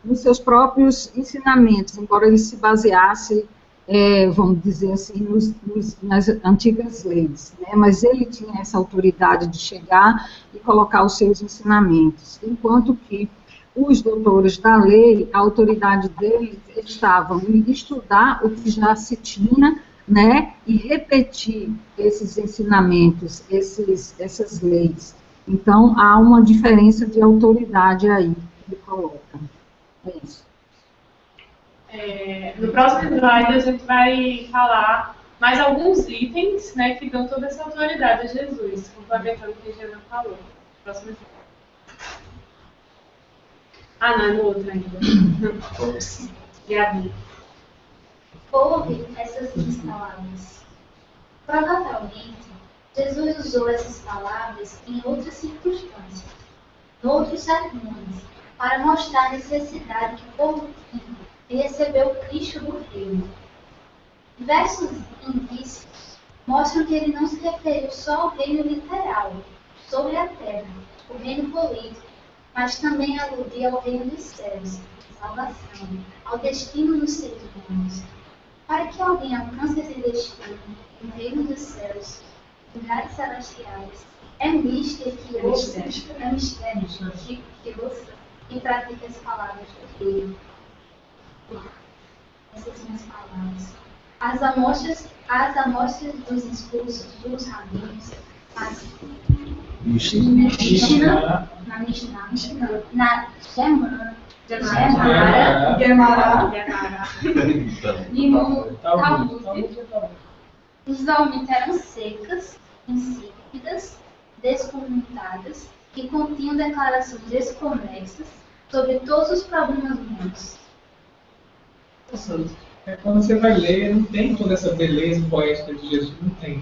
nos seus próprios ensinamentos, embora ele se baseasse, vamos dizer assim, nas antigas leis, né? Mas ele tinha essa autoridade de chegar e colocar os seus ensinamentos, enquanto que os doutores da lei, a autoridade deles estavam em estudar o que já se tinha, né, e repetir esses ensinamentos, essas leis. Então, há uma diferença de autoridade aí que ele coloca. É isso. No próximo slide, a gente vai falar mais alguns itens, né, que dão toda essa autoridade a Jesus, complementando o que a Jean falou. Próximo slide. Ah, não, é no outro ainda. Gabi. Ouve essas minhas palavras. Provavelmente, Jesus usou essas palavras em outras circunstâncias, em outros sermões, para mostrar a necessidade que o povo tinha de receber o Cristo do reino. Diversos indícios mostram que ele não se referiu só ao reino literal, sobre a terra, o reino político, mas também aludia ao reino dos céus, salvação, ao destino dos seres humanos. Para que alguém alcance esse destino, no reino dos céus, lugares celestiais, é mistério que ouça, que pratica as palavras dele. Essas minhas palavras. As amostras dos discursos dos rabinos, na Mishnah, na Gemara e no Talmud, usualmente eram secas, insípidas, descomentadas e continham declarações desconexas sobre todos os problemas humanos. Quando você vai ler, não tem toda essa beleza poética de Jesus, não tem.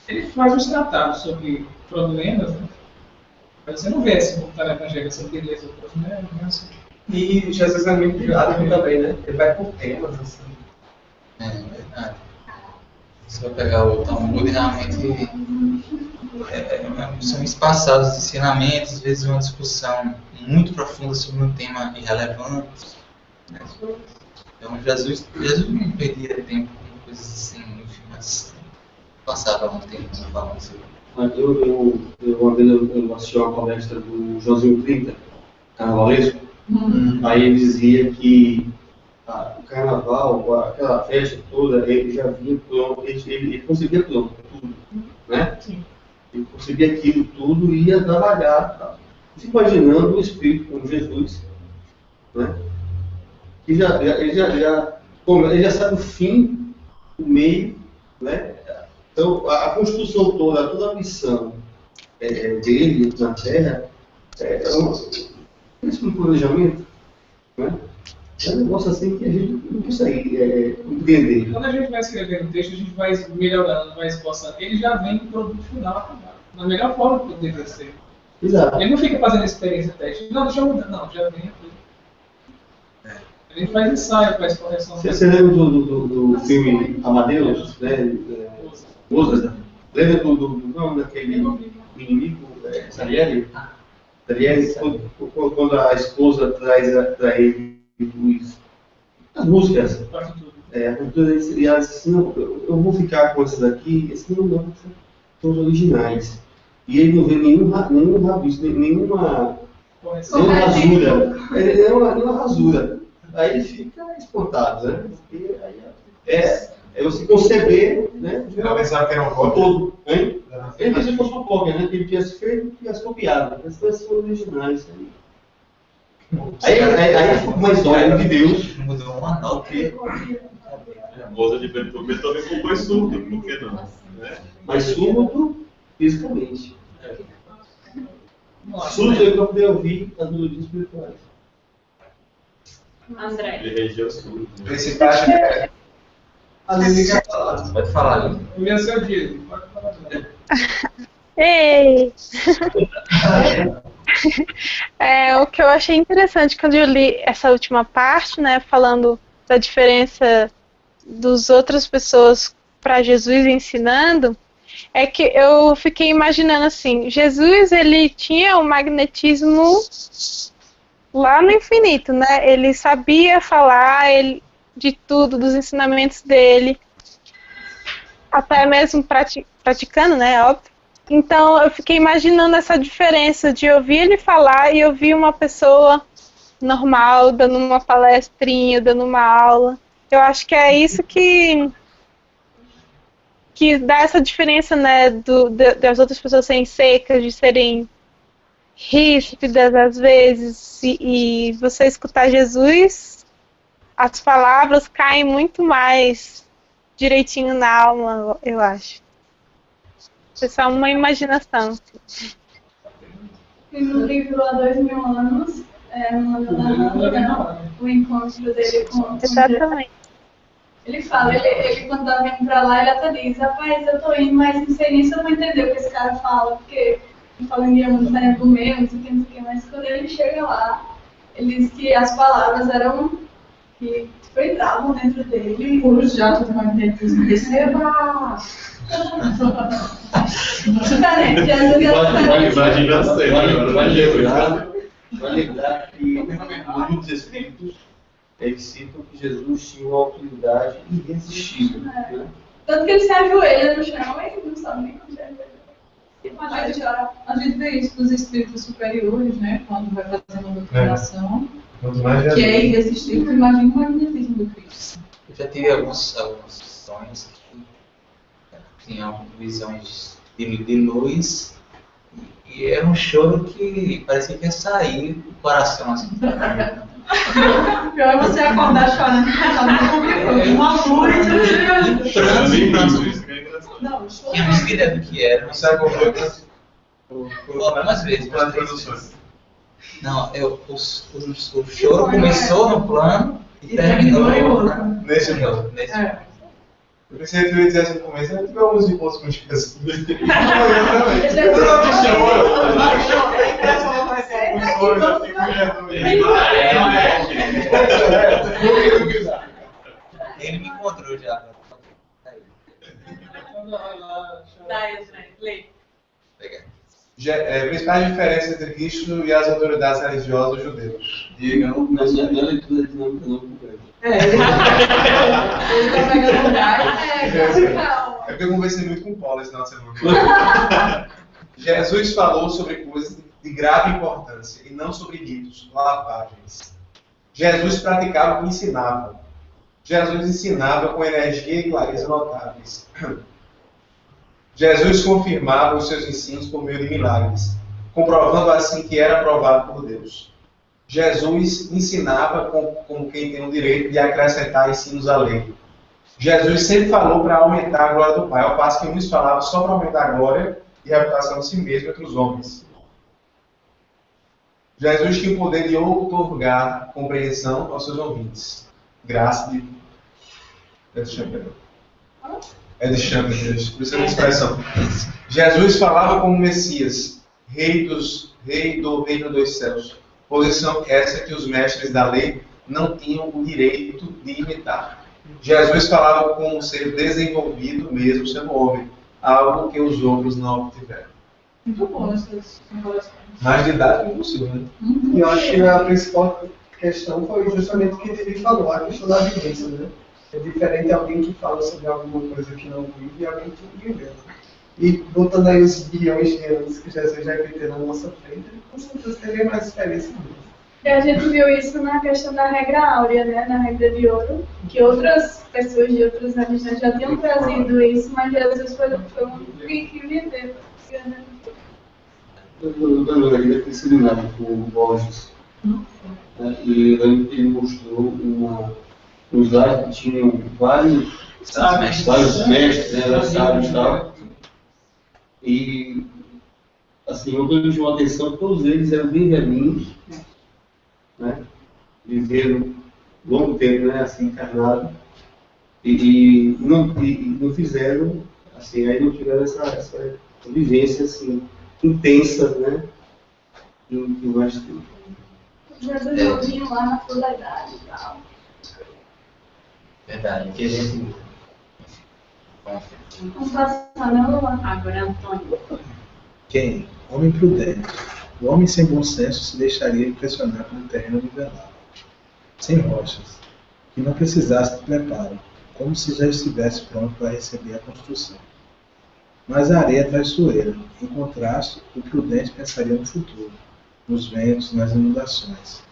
Ele faz uns tratados sobre problemas, né? Mas você não vê esse no Evangelho, essa beleza dos problemas, né? Assim. E Jesus é muito didático também, né? Ele vai por temas, assim. É verdade. Você vai pegar o Talmud e realmente são espaçados os ensinamentos, às vezes uma discussão muito profunda sobre um tema irrelevante. Né? Então Jesus não perdia tempo com coisas assim, enfim, mas passava um tempo falando sobre. Uma vez eu assisti uma palestra do Josinho Trinta, carnavalesco. Aí ele dizia que o carnaval, aquela festa toda, ele já vinha pronto, ele conseguia pronto tudo, né? Ele conseguia aquilo tudo e ia trabalhar, tá? Se imaginando o Espírito como Jesus, né? Que ele já sabe o fim, o meio, né? Então, a construção toda a missão dele na Terra um planejamento, né? É um negócio assim que a gente não consegue entender. Quando a gente vai escrevendo o texto, a gente vai melhorando, vai esforçando. Ele já vem com o produto final acabado, na melhor forma que poderia ser. Exato. Ele não fica fazendo experiência teste. Não, deixa eu mudar. Não, já vem aqui. A gente faz ensaio, faz correção. Você lembra do filme Amadeus, né? Mozart? Lembra do nome daquele inimigo, Salieri? Salieri, quando a esposa traz para ele as músicas. E ela disse assim, eu vou ficar com essas aqui, esses não são os originais. E ele não vê nenhuma rasura. Nenhuma rasura. Aí ele fica espantado, né? Porque aí você conceber, né? Ela pensava que era um cópia. Todo, hein? Ele pensou que fosse uma cópia, né? Que ele tivesse feito e tivesse copiado. Essas são originais. Aí ficou uma história de Deus. Mudou uma nota. A moça de Beethoven também compôs surdo, por que não? Né? Mas surdo fisicamente. Surdo é para poder ouvir as melodias espirituais. André. Ele regia o surdo. Principais é. Pode falar. O meu seu dia. Pode falar. Ei! O que eu achei interessante quando eu li essa última parte, né, falando da diferença das outras pessoas para Jesus ensinando, é que eu fiquei imaginando assim, Jesus, ele tinha um magnetismo lá no infinito, né? Ele sabia falar de tudo, dos ensinamentos dele, até mesmo praticando, né, óbvio. Então eu fiquei imaginando essa diferença de ouvir ele falar e ouvir uma pessoa normal, dando uma palestrinha, dando uma aula. Eu acho que é isso que dá essa diferença, né, das outras pessoas serem secas, de serem ríspidas às vezes, e você escutar Jesus, as palavras caem muito mais direitinho na alma, eu acho. É só uma imaginação. E no livro Há 2000 anos, o encontro dele com Exatamente. Ele fala, ele quando tá vindo pra lá, ele até diz, rapaz, eu tô indo, mas não sei nem se eu vou entender o que esse cara fala, porque ele fala em idioma diferente do meu, não sei o que, mas quando ele chega lá, ele diz que as palavras eram que entravam dentro dele. Por jato de magnetismo, receba! Vale lembrar que no livro dos Espíritos, eles citam que Jesus tinha uma autoridade irresistível. Né? Tanto que ele se ajoelha no chão e não sabe nem como se ajoelha. A gente vê isso dos espíritos superiores, né? Quando vai fazendo uma doutrinação, que é irresistível. Imagina o magnetismo do Cristo. Eu já tive alguns sonhos que tinham visões de luz e era um choro que parecia que ia sair do coração assim. Pior é você acordar chorando uma luz. Não, tinha uma ideia do que era. Você acordou algumas vezes. Não, o choro começou no plano e terminou nesse plano. Eu pensei que tu ia dizer assim no começo, eu tive alguns encontros com Jesus. Ele me encontrou já. Principais diferenças entre Cristo e as autoridades religiosas dos judeus. Diga, não é leitura dinâmica não completa. Ele tá pegando lugar. É porque eu conversei muito com o Paulo esse final de semana. Jesus falou sobre coisas de grave importância e não sobre ritos, lavagens. Jesus praticava o que ensinava. Jesus ensinava com energia e clareza notáveis. Jesus confirmava os seus ensinos por meio de milagres, comprovando assim que era aprovado por Deus. Jesus ensinava como quem tem o direito de acrescentar ensinos à lei. Jesus sempre falou para aumentar a glória do Pai, ao passo que muitos falavam só para aumentar a glória e a reputação de si mesmo entre os homens. Jesus tinha o poder de outorgar compreensão aos seus ouvintes. Graça de... É de Champion, por isso é uma expressão. Jesus falava como Messias, rei do reino dos céus. Posição essa que os mestres da lei não tinham o direito de imitar. Jesus falava como um ser desenvolvido mesmo sendo homem, algo que os outros não obtiveram. Muito bom essas comparações. Mais didático impossível, né? E eu acho que a principal questão foi justamente o que ele falou, a questão da vivência, né? É diferente alguém que fala sobre alguma coisa que não vive e alguém que viveu. E botando aí os bilhões de anos que Jesus já viveu na nossa frente, com certeza teria mais experiência mesmo. E a gente viu isso na questão da regra áurea, né? Na regra de ouro, que outras pessoas de outras religiões já tinham trazido isso, mas Jesus foi um que viveu. Eu também ainda fui seminado com o Borges. E ele mostrou um slide que tinha vários mestres, né, sábios e tal. E, assim, eu me chamou a atenção que todos eles eram bem velhinhos, né? Viveram longo tempo, né, assim, encarnado. E não fizeram, assim, aí não tiveram essa vivência assim, intensa, né? Que nós temos. Jesus novinho lá na flor da idade e tal. Verdade, que a gente. Vamos passar, não, Luan? Agora é Antônio. Quem? Homem prudente. O homem sem bom senso se deixaria impressionar pelo terreno nivelado, sem rochas, que não precisasse de preparo, como se já estivesse pronto para receber a construção. Mas a areia é traiçoeira. Em contraste, o prudente pensaria no futuro, nos ventos, nas inundações.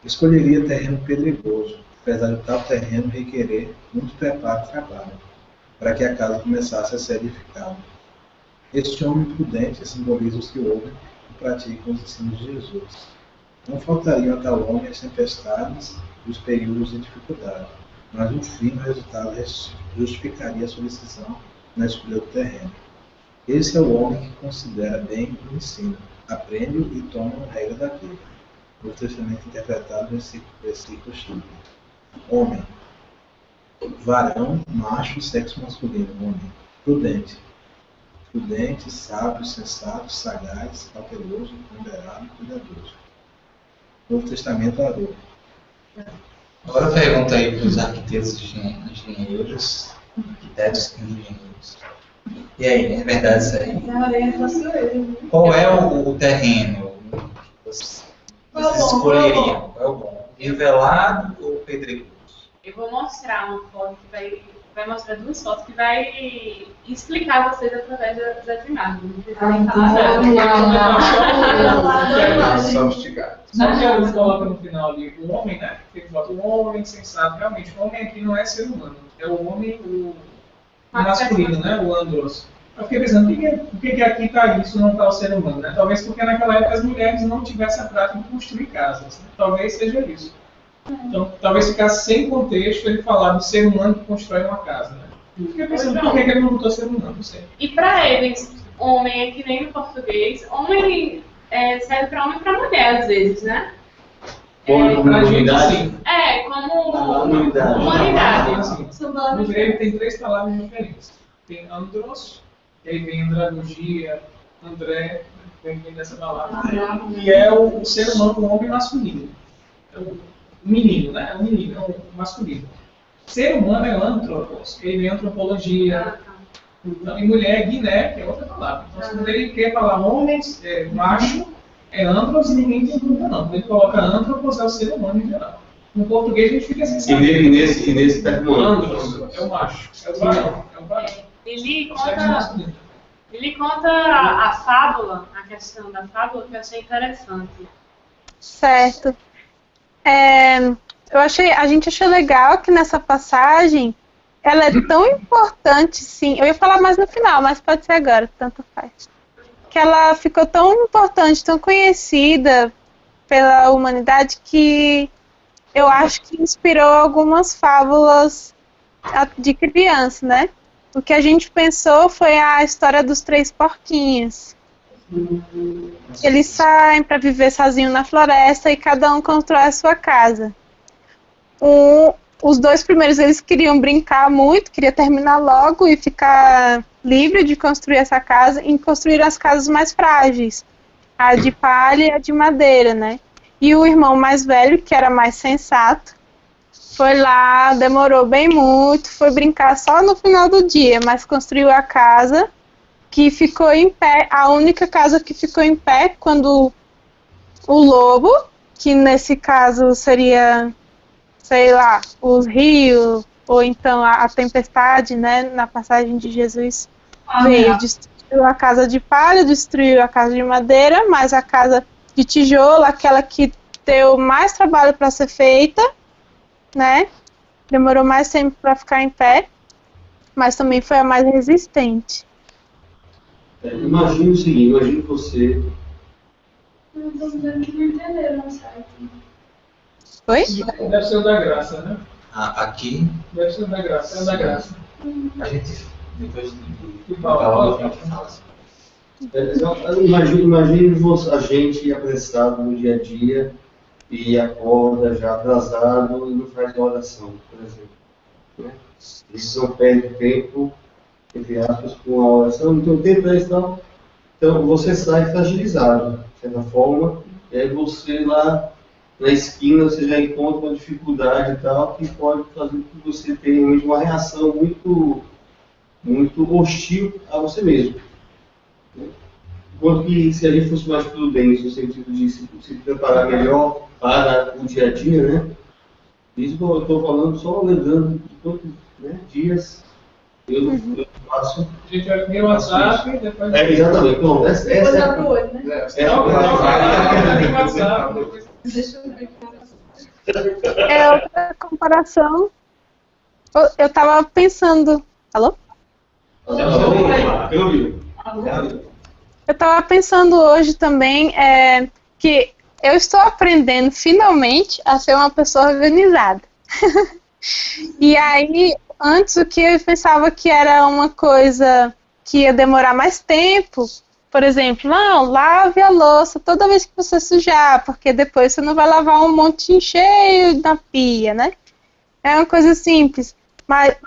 Escolheria terreno pedregoso, apesar de tal terreno requerer muito preparo e trabalho, para que a casa começasse a ser edificada. Este homem prudente simboliza os que ouvem e praticam os ensinos de Jesus. Não faltariam a tal homem as tempestades e os períodos de dificuldade, mas no fim o resultado justificaria a sua decisão na escolha do terreno. Esse é o homem que considera bem o ensino, aprende-o e toma a regra da vida. O Testamento interpretado no versículo 5. Homem, varão, macho, sexo masculino, homem, prudente. Prudente, sábio, sensato, sagaz, cauteloso, ponderado, cuidadoso. Novo Testamento, Haroldo. Agora pergunta aí para os arquitetos e engenheiros, arquitetos e engenheiros. E aí, é verdade isso aí? A areia é traiçoeira. Qual é o terreno que vocês escolheriam? Qual é o bom? Nivelado ou pedregoso? Eu vou mostrar uma foto que vai mostrar duas fotos que vai explicar a vocês através das imagens. Não precisa nem falar. Sofisticado. Sabe que eles colocam no final ali o homem, né? Eles botam o homem sensato. Realmente, o homem aqui não é ser humano. É o homem, o masculino, né? O andros. Eu fiquei pensando, por que aqui está isso, não está o ser humano, né? Talvez porque naquela época as mulheres não tivessem a prática de construir casas. Né? Talvez seja isso. Então, talvez ficasse sem contexto ele falar do ser humano que constrói uma casa, né? Eu fiquei pensando, por que ele não botou ser humano? Não sei. E para eles, homem é que nem no português, homem serve para homem e para mulher às vezes, né? Como humanidade? Como Humanidade. humanidade. No grego tem três palavras diferentes. Tem andros, e aí vem andragogia, André, vem dessa palavra. E é o ser humano, o homem masculino. É o menino, né? É o menino, é o masculino. Ser humano é antropos, ele vem antropologia. Então, e mulher é guiné, que é outra palavra. Então, quando ele quer falar homens, macho, é antros e ninguém tem dúvida não. Quando ele coloca antropos, é o ser humano em geral. No português a gente fica sem saber. E nesse termo Andros é o macho, é o varão. Ele conta a fábula, a questão da fábula, que eu achei interessante. Certo. A gente achou legal que nessa passagem ela é tão importante, sim. Eu ia falar mais no final, mas pode ser agora, tanto faz. Que ela ficou tão importante, tão conhecida pela humanidade que eu acho que inspirou algumas fábulas de criança, né? O que a gente pensou foi a história dos 3 porquinhos. Eles saem para viver sozinhos na floresta e cada um constrói a sua casa. Os 2 primeiros eles queriam brincar muito, queriam terminar logo e ficar livre de construir essa casa, e construíram as casas mais frágeis, a de palha e a de madeira, né? E o irmão mais velho, que era mais sensato, foi lá, demorou bem muito, foi brincar só no final do dia, mas construiu a casa que ficou em pé, a única casa que ficou em pé quando o lobo, que nesse caso seria, sei lá, os rios, ou então a tempestade, né, na passagem de Jesus, veio, destruiu a casa de palha, destruiu a casa de madeira, mas a casa de tijolo, aquela que deu mais trabalho para ser feita, né, demorou mais tempo para ficar em pé, mas também foi a mais resistente. Imagina o seguinte, imagine você... Não estou dizendo que não entenderam, certo? Oi? Deve ser o da graça, né? Aqui. Deve ser o da graça, é o da graça. A gente, depois de fala. Imagine a gente apressado no dia a dia e acorda já atrasado e não faz oração, por exemplo. Né? Isso não perde tempo, entre aspas, com a oração, não tem tempo para isso, não. Então, você sai fragilizado, de certa forma, e aí você lá na esquina, você já encontra uma dificuldade e tal, que pode fazer com que você tenha uma reação muito hostil a você mesmo. Enquanto que se a gente fosse mais prudente, no sentido de se preparar melhor para o dia a dia, né? Isso que eu estou falando, só lembrando de quantos dias eu faço. A gente vai ver o WhatsApp e depois. Exatamente. Bom, essa é a coisa, né? Deixa eu ver. É outra comparação. Eu tava pensando. Alô? Eu tava pensando hoje também que eu estou aprendendo finalmente a ser uma pessoa organizada. E aí, antes o que eu pensava que era uma coisa que ia demorar mais tempo, por exemplo, não, lave a louça toda vez que você sujar, porque depois você não vai lavar um monte cheio na pia, né? É uma coisa simples, mas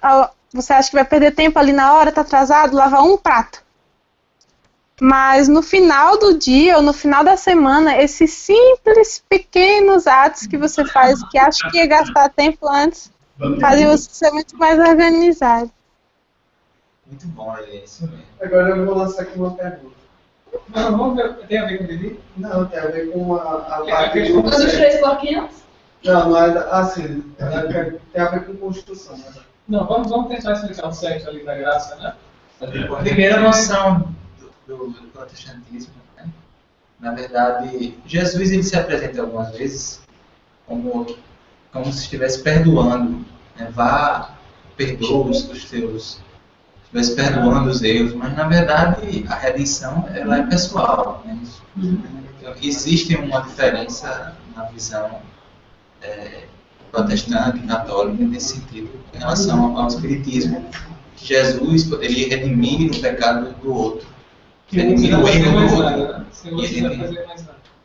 você acha que vai perder tempo ali na hora, tá atrasado, lavar um prato. Mas no final do dia ou no final da semana, esses simples, pequenos atos que você faz, que acha que ia gastar tempo antes, fazem você ser muito mais organizado. Muito bom, é isso mesmo. Agora eu vou lançar aqui uma pergunta. Não, vamos ver. Tem a ver com o Didi? Não, tem a ver com a parte de... Os 3 porquinhos? Não é assim, tem a ver com construção. Né? Não, vamos tentar explicar o sexo ali da graça, né? A primeira noção do protestantismo, né? Na verdade, Jesus ele se apresenta algumas vezes como se estivesse perdoando, né? Perdoa os teus, estivesse perdoando os erros, mas na verdade a redenção ela é pessoal, né? Então, existe uma diferença na visão protestante e católica nesse sentido em relação ao espiritismo, que Jesus poderia redimir o pecado do outro, redimir o erro do outro.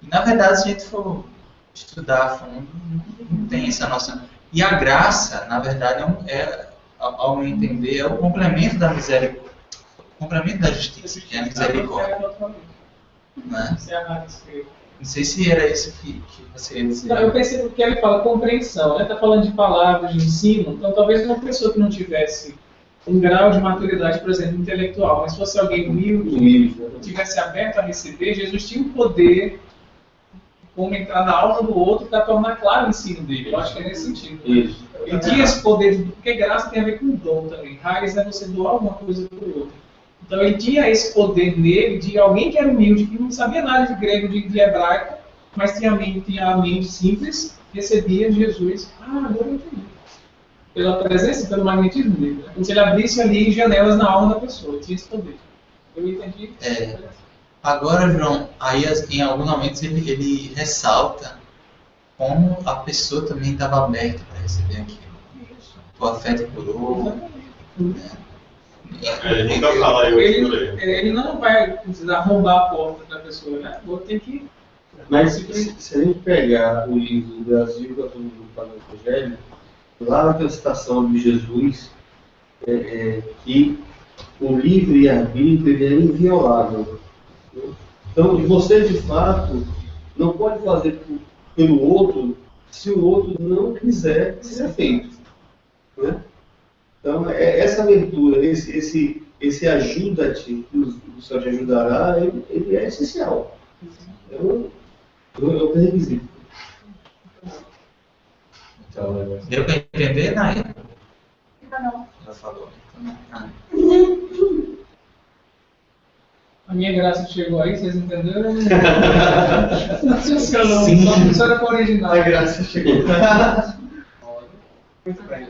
E na verdade, se a gente for estudar a fundo, não tem essa noção. E a graça, na verdade, ao meu entender, é o complemento da misericórdia, o complemento da justiça, que é a misericórdia. Né? Não sei se era isso que você ia dizer. Não, eu pensei que ele fala compreensão, né? Está falando de palavras, de ensino, então talvez uma pessoa que não tivesse um grau de maturidade, por exemplo, intelectual, mas fosse alguém humilde, tivesse aberto a receber, Jesus tinha o poder como entrar na alma do outro para tornar claro o ensino dele. Eu acho que é nesse sentido. Né? Ele tinha esse poder, porque graça tem a ver com dom também. Raiz é você doar alguma coisa para o outro. Então ele tinha esse poder nele de alguém que era humilde, que não sabia nada de grego, de hebraico, mas tinha a mente simples, recebia Jesus. Agora eu entendi. Pela presença, pelo magnetismo dele. Né? Como se ele abrisse ali janelas na alma da pessoa. Tinha esse poder. Eu entendi. Agora, João, aí em alguns momentos ele ressalta como a pessoa também estava aberta para receber aquilo. O afeto curou. Ele nunca fala ele não vai precisar arrombar a porta da pessoa, né? O outro tem que... Mas se a gente pegar o livro do Brasil Católico para o Evangelho, lá naquela citação de Jesus, que o livre-arbítrio ele é inviolável. Então, você de fato não pode fazer pelo outro se o outro não quiser que seja feito. Né? Então, essa abertura, esse ajuda-te, que o Senhor te ajudará, ele é essencial. Então, é o requisito. Deu para entender, Naya? Não. Já falou. A minha graça chegou aí, vocês entenderam? Sim. Só funciona com o original. A graça chegou. Muito bem.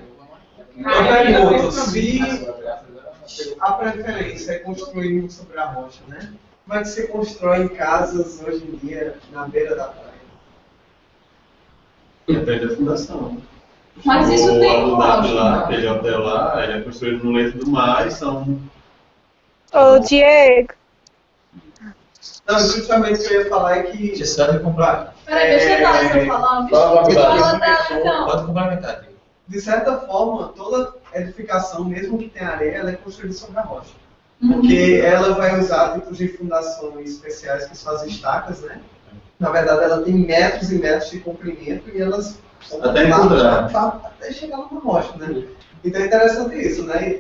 Se a preferência é construir sobre a rocha, né? Como é que você constrói casas hoje em dia na beira da praia? Depende da fundação. Mas isso tem o lógica. lá, aquele hotel lá, ele é construído no leito do mar e são... Ô, Diego. Não, justamente o que eu ia falar é que... Você sabe comprar. Peraí, deixa eu dar essa falar. Pode complementar. De certa forma, toda edificação, mesmo que tenha areia, ela é construída sobre a rocha. Porque ela vai usar tipos de fundações especiais que são as estacas, né? Na verdade, ela tem metros e metros de comprimento e elas Até encontrar. Até chegar numa rocha, né? Então é interessante isso, né?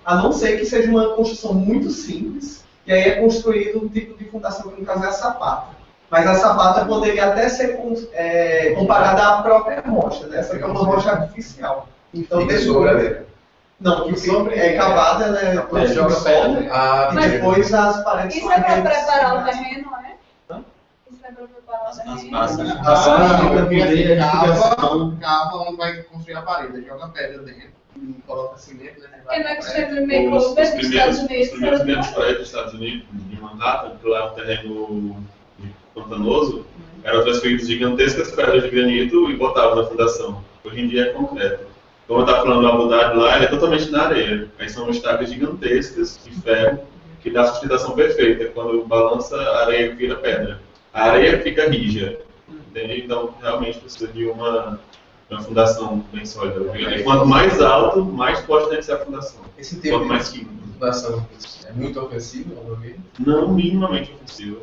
A não ser que seja uma construção muito simples, e aí é construído um tipo de fundação que no caso é a sapata. Mas a sapata poderia até ser comparada à própria rocha, né? Essa aqui é uma rocha artificial. Então, não, que é cavada, ela é joga pedra. E depois as paredes Isso é para preparar o terreno, é? Isso é para preparar o terreno? Cava onde vai construir a parede, joga pedra dentro e coloca cimento. Porque no Extreme Makeover dos Estados Unidos. Os primeiros grandes prédios dos Estados Unidos, de Manhattan, que lá é um terreno pantanoso, eram transferidos gigantescas pedras de granito e botavam na fundação. Hoje em dia é concreto. Como eu estava falando do Abu Dhabi lá, ele é totalmente na areia. Aí são estacas gigantescas de ferro que dá a sustentação perfeita. Quando balança, a areia vira pedra. A areia fica rija. Entende? Então, realmente precisa de uma fundação bem sólida. E quanto mais alto, mais forte tem que ser a fundação. Esse tipo quanto mais fino. De fundação é muito ofensivo, ao meu ver? Não minimamente ofensiva.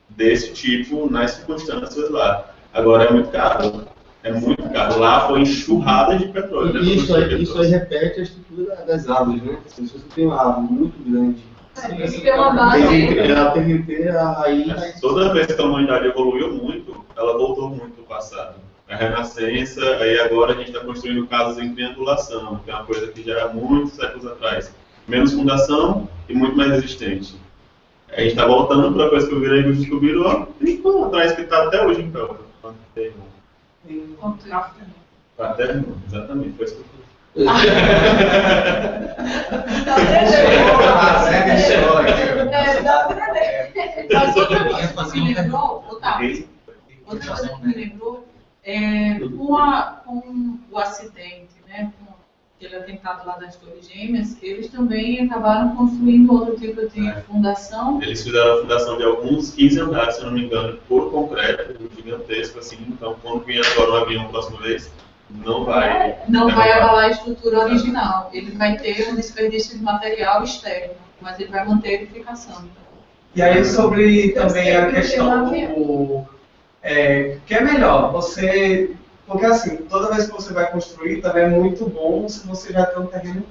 Desse tipo, nas circunstâncias lá. Agora é muito caro. É muito caro. Lá foi enxurrada de petróleo. E isso aí repete a estrutura das árvores, né? Se você tem uma árvore muito grande, Tem uma base. ela tem que ter a raiz. Toda vez que a humanidade evoluiu muito, ela voltou muito do passado. A Renascença, aí agora a gente está construindo casas em triangulação, que é uma coisa que já era muitos séculos atrás. Menos fundação e muito mais resistente. A gente está voltando para a coisa que os gregos descobriram há 30 anos atrás, que está até hoje em pé. Paterno, exatamente, foi isso que eu fiz. Outra coisa que me lembrou, outra coisa que me lembrou com o acidente, né, com aquele atentado lá das Torres Gêmeas, eles também acabaram construindo outro tipo de fundação. Eles fizeram a fundação de alguns 15 andares, se eu não me engano, por concreto, gigantesco assim. Então, quando vier agora um avião a próxima vez, não vai abalar a estrutura original. Ele vai ter um desperdício de material externo, mas ele vai manter a edificação. E aí sobre também a questão do que é melhor, porque assim, toda vez que você vai construir, também é muito bom se você já tem um terreno.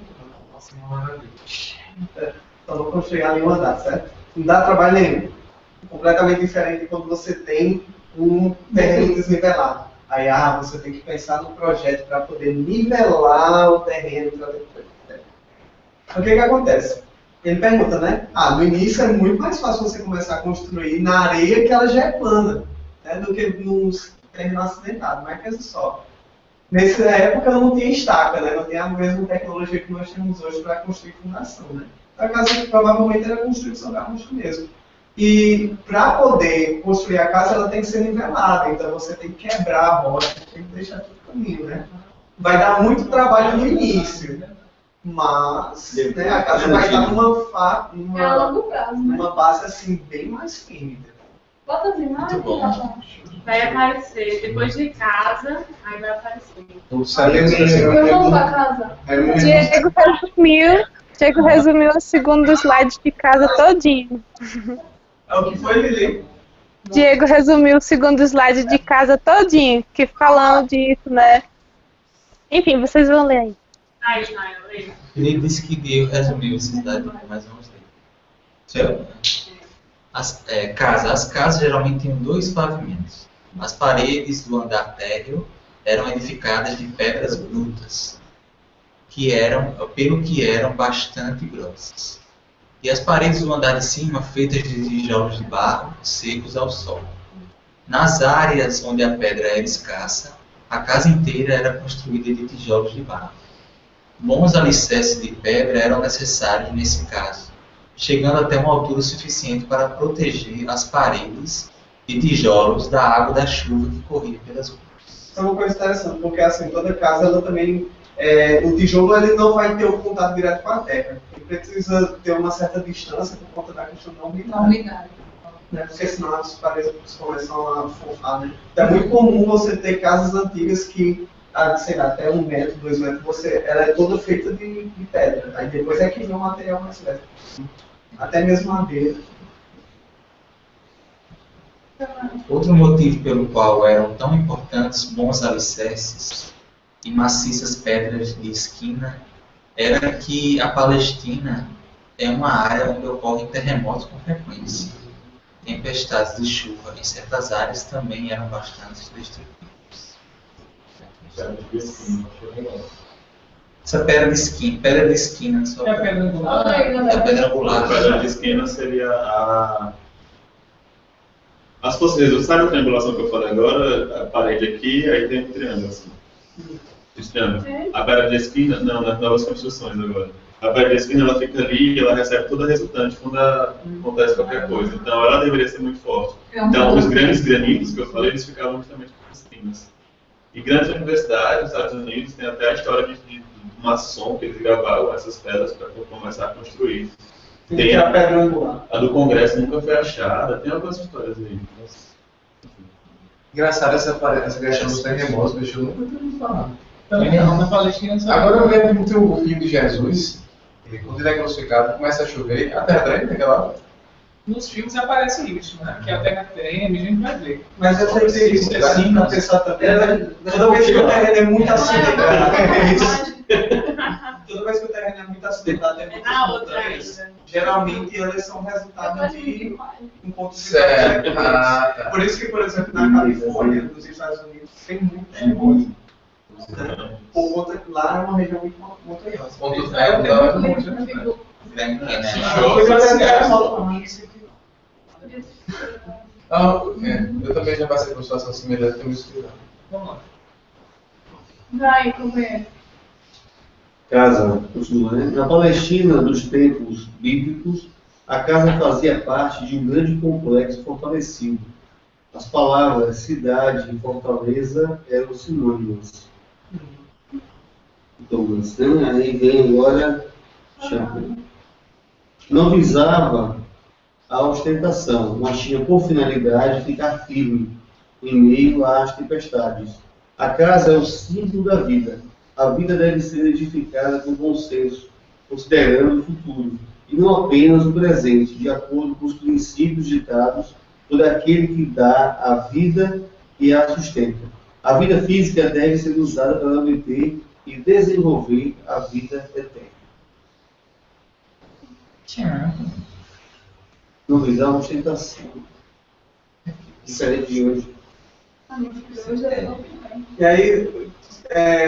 Nossa, uma maravilha. Então vou construir ali um andar, certo? Não dá trabalho nenhum. Completamente diferente de quando você tem um terreno desnivelado. Aí você tem que pensar no projeto para poder nivelar o terreno. O que acontece? Ele pergunta, né? No início é muito mais fácil você começar a construir na areia que ela já é plana, né, do que nos terreno acidentado, mas pensa só. Nessa época não tinha estaca, né? Não tinha a mesma tecnologia que nós temos hoje para construir fundação, né? A casa provavelmente era construída sobre a rocha mesmo. E para poder construir a casa, ela tem que ser nivelada, então você tem que quebrar a rocha, tem que deixar tudo caminho, né? Vai dar muito trabalho no início, mas né, a casa vai estar numa base assim bem mais firme. Bota as imagens, vai aparecer, depois de casa, aí vai aparecer. Vamos pra casa. Diego resumiu o segundo slide de casa todinho. É o que foi, Lili? Diego resumiu o segundo slide de casa todinho, que falando disso, né? Enfim, vocês vão ler aí. Ele disse que Diego resumiu esse slide, mas vamos ler. As casas geralmente tinham dois pavimentos. As paredes do andar térreo eram edificadas de pedras brutas, pelo que eram bastante grossas. E as paredes do andar de cima feitas de tijolos de barro secos ao sol. Nas áreas onde a pedra era escassa, a casa inteira era construída de tijolos de barro. Bons alicerces de pedra eram necessários nesse caso, chegando até uma altura suficiente para proteger as paredes de tijolos da água da chuva que corria pelas ruas. Isso é uma coisa interessante, porque assim, toda casa ela também, o tijolo ele não vai ter o contato direto com a terra. Ele precisa ter uma certa distância por conta da questão da umidade. Né? Porque senão as paredes começam a forrar. Né? Então, é muito comum você ter casas antigas que sei lá, até 1 metro, 2 metros, ela é toda feita de pedra. Aí depois é que vem um material mais leve. Até mesmo madeira. Outro motivo pelo qual eram tão importantes bons alicerces e maciças pedras de esquina era que a Palestina é uma área onde ocorrem terremotos com frequência. Tempestades de chuva em certas áreas também eram bastante destrutivas. Essa pedra de esquina só É a pedra angular. é a pedra angular. A pedra de esquina seria as forças de Jesus. Sabe a triangulação que eu falei agora? A parede aqui, aí tem um triângulo assim. Esse triângulo. A pedra de esquina, não, nas novas construções agora. A pedra de esquina, ela fica ali e ela recebe toda a resultante quando acontece qualquer coisa. Então, ela deveria ser muito forte. Então, os grandes granitos que eu falei, eles ficavam justamente com esquinas. E grandes universidades nos Estados Unidos tem até a história de maçom que eles gravaram essas pedras para começar a construir. Tem a pedra angular. A do Congresso nunca foi achada, tem algumas histórias aí. Engraçado essa questão dos terremotos, bicho, eu nunca tinha ouvido falar. Também não, na Palestina só. Agora eu lembro muito o filme de Jesus, e quando ele é crucificado, começa a chover, a terra treme naquela hora. Nos filmes aparece isso, né? Que a terra treme, a gente vai ver. Mas eu sei isso, assim, pra pensar também. Toda vez que o terreno é muito acidentado, toda vez que o terreno é muito acidentado, é muito montanhas, geralmente elas são resultado de um ponto de Certo. Por isso que, por exemplo, na Califórnia, nos Estados Unidos, tem muito terremoto. Por conta que lá é uma região muito montanhosa. Eu também já passei por uma situação semelhante, tenho isso que Vamos lá. Vai, companheiro. Casa, continua, né? Na Palestina, dos tempos bíblicos, a casa fazia parte de um grande complexo fortalecido. As palavras cidade e fortaleza eram sinônimos. Douglas, né? Aí vem agora Champlin. Não visava a ostentação, mas tinha por finalidade ficar firme em meio às tempestades. A casa é o símbolo da vida. A vida deve ser edificada com bom senso, considerando o futuro, e não apenas o presente, de acordo com os princípios ditados por aquele que dá a vida e a sustenta. A vida física deve ser usada para manter e desenvolver a vida eterna. Não visar a ostentação. Diferente de hoje. E aí,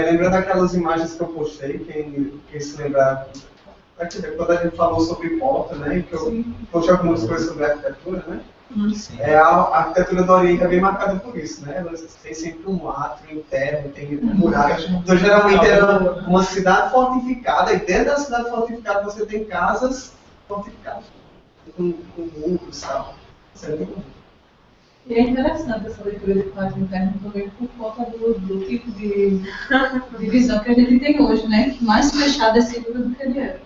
lembrando aquelas imagens que eu postei, quem se lembrar, quando a gente falou sobre porta, né, que eu postei algumas coisas sobre arquitetura, né? A arquitetura do Oriente é bem marcada por isso, né? Elas têm sempre um átrio interno, tem muralhas. Então, geralmente era uma cidade fortificada, e dentro da cidade fortificada você tem casas fortificadas, com muros e tal. Isso é muito bom. E é interessante essa leitura de pátio interno também por conta do tipo de visão que a gente tem hoje, né? Mais fechada é segura do que ele é.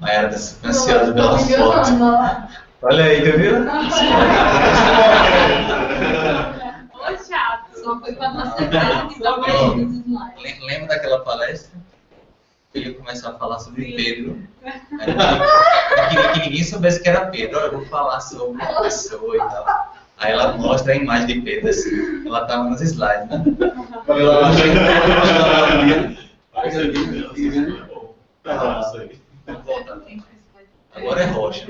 Uma era ansiosa pela foto. Olha aí, tá vendo? Ô, chato. Só foi para você ver que tá mais slides. Lembra daquela palestra? Ele começou a falar sobre Pedro. Que ninguém soubesse que era Pedro. Olha, eu vou falar sobre uma pessoa e tal. Aí ela mostra a imagem de Pedro assim. Ela estava nos slides, né? Agora é rocha.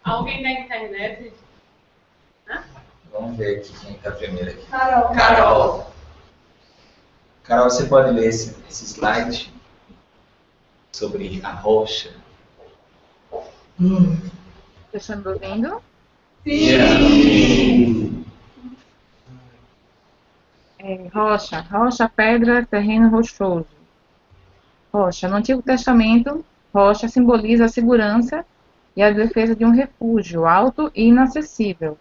Alguém da internet? Vamos ver aqui quem está primeiro aqui. Carol. Carol, você pode ler esse slide sobre a rocha? Vocês estão me ouvindo? Sim. Rocha, pedra, terreno rochoso. Rocha. No Antigo Testamento, rocha simboliza a segurança e a defesa de um refúgio alto e inacessível.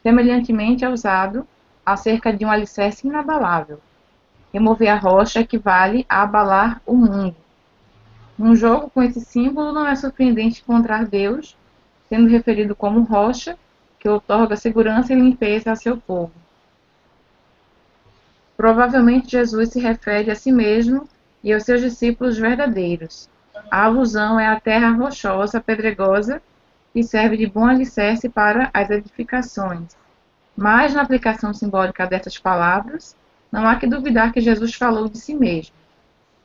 Semelhantemente é usado acerca de um alicerce inabalável. Remover a rocha equivale a abalar o mundo. Num jogo com esse símbolo, não é surpreendente encontrar Deus sendo referido como rocha, que outorga segurança e limpeza a seu povo. Provavelmente Jesus se refere a si mesmo e aos seus discípulos verdadeiros. A alusão é a terra rochosa, pedregosa, que serve de bom alicerce para as edificações. Mas, na aplicação simbólica dessas palavras, não há que duvidar que Jesus falou de si mesmo.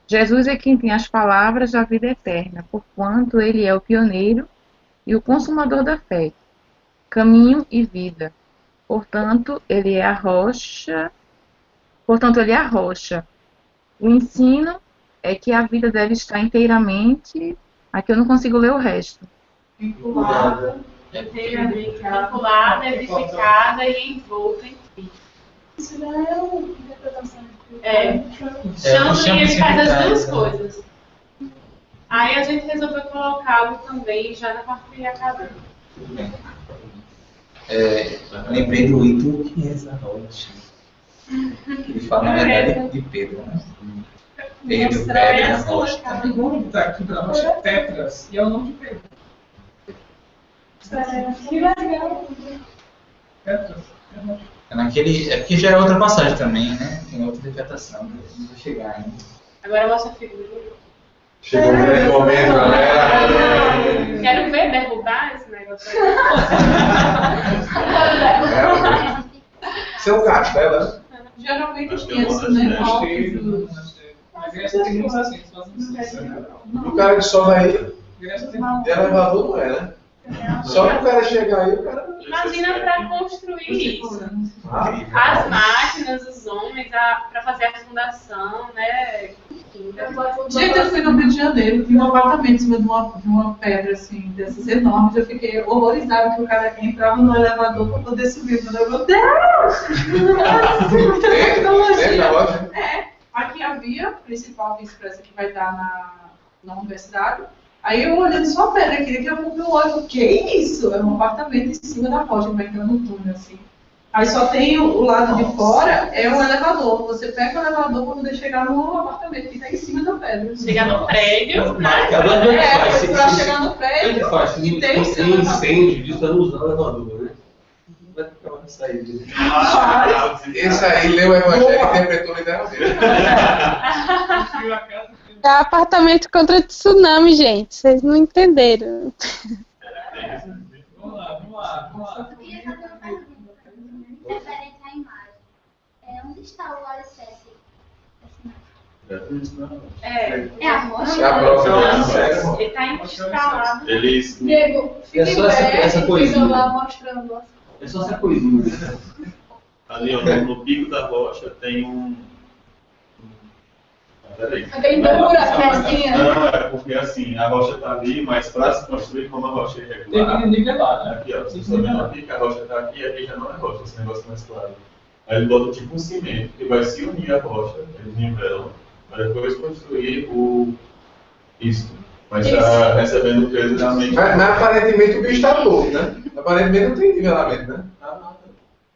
Jesus é quem tem as palavras da vida eterna, porquanto ele é o pioneiro e o consumador da fé, caminho e vida. Portanto, ele é a rocha. O ensino é que a vida deve estar inteiramente... Aqui eu não consigo ler o resto. Vinculada, edificada e envolta em si. Isso já é uma interpretação. Chama e ele faz as duas coisas. Aí a gente resolveu colocá-lo também já na parte acadêmica. Lembrei do Ítalo que é essa rocha. Ele fala, na verdade, de Pedro, né? Pedro, Pedro, rocha. O nome daqui da rocha é Petras, e é o nome de Pedro. Que legal. Petras. É porque já é outra passagem também, né? Tem outra interpretação. Não vou chegar ainda. Agora mostra a figura. Chegou o grande momento, galera. Quero ver derrubar esse negócio aí. Seu castelo, geralmente tem isso, né? Mas essa tem muitos assim, o cara que sobe aí, elevador não é, né? Só que o cara chegar aí, o cara... Imagina para construir isso. As máquinas, os homens, para fazer a fundação, né? Gente, eu fui no Rio de Janeiro, tinha um apartamento em cima de uma pedra, assim, dessas enormes. Eu fiquei horrorizada que o cara entrava no elevador para poder subir. Eu falei, meu Deus! Tecnologia. Aqui a via principal, a expressa que vai dar na universidade. Aí eu olhando só a pedra aqui, daqui a pouco eu olho, o que é isso? É um apartamento em cima da rocha, vai entrando no túnel, assim. Aí só tem o lado de fora, é um elevador. Você pega o elevador para poder chegar no apartamento que está em cima da pedra. Chegar no prédio, né? Para chegar no prédio. Ele faz, se tem incêndio disso, não usa o elevador, né? Vai ficar uma saída. Esse aí leu o Evangelho e interpretou literalmente. É apartamento contra tsunami, gente. Vocês não entenderam. Vamos lá. Referente à imagem. Onde está o alicerce? É a rocha. É a própria. Ele está instalado. Diego, É só essa coisinha. lá mostrando. É só essa coisinha. Ali, ó, no pico da rocha tem um... Peraí. Aquele buraquinho. Não, é porque assim, a rocha está ali, mas para se construir como a rocha é irregular. Tem que nivelar, né? Aqui, ó, vocês estão vendo aqui que a rocha está aqui e aqui já não é rocha, esse negócio mais claro. Aí ele bota tipo um cimento que vai se unir à rocha, eles nivelam, para depois construir isso. Mas está recebendo peso realmente. Mas aparentemente o bicho está louco, né? Aparentemente não tem nivelamento, né?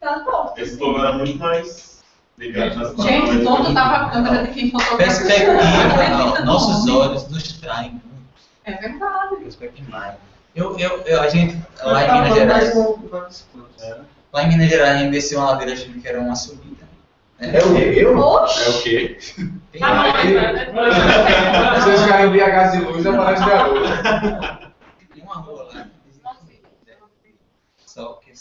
Tá bom. Esse povo era muito mais ligado nas Gente, todo tava a câmera de quem fotografia. Perspectiva, não. Nossos olhos nos traem muito. É verdade. Perspectiva. A gente, lá em Minas Gerais, lá em Minas Gerais, a gente desceu uma ladeira achando que era uma subida. É o quê? É o quê? Vocês ficarem via gás de luz, aparece de luz. Tem uma rua lá. Só que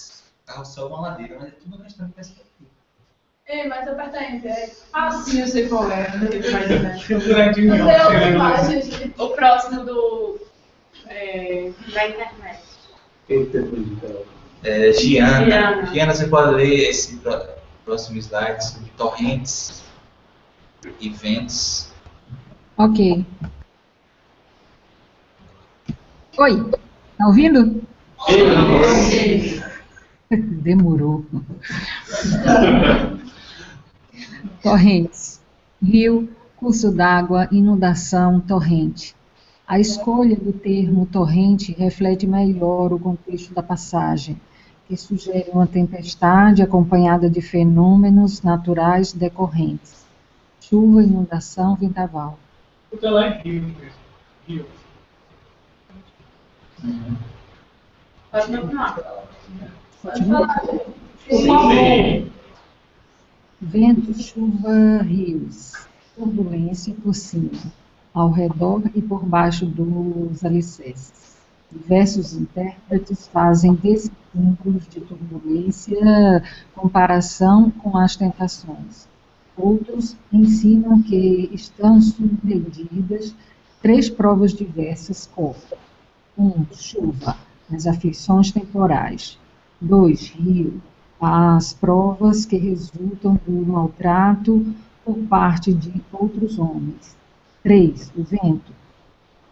carro só uma ladeira, mas é tudo questão de perspectiva. Ei, mas aperta aí, Sim, eu sei qual é. O próximo da internet. Giana, você pode ler esse próximo slide sobre torrentes e ventos. Ok. Oi, tá ouvindo? Demorou. Torrentes. Rio, curso d'água, inundação, torrente. A escolha do termo torrente reflete melhor o contexto da passagem, que sugere uma tempestade acompanhada de fenômenos naturais decorrentes. Chuva, inundação, vendaval. Porque lá é Rio. Pode continuar. Sim. Vento, chuva, rios, turbulência por cima, ao redor e por baixo dos alicerces. Diversos intérpretes fazem desses símbolos de turbulência comparação com as tentações. Outros ensinam que estão submetidas 3 provas diversas como 1. Chuva, as aflições temporais. 2. Rio, as provas que resultam do maltrato por parte de outros homens. 3. O vento,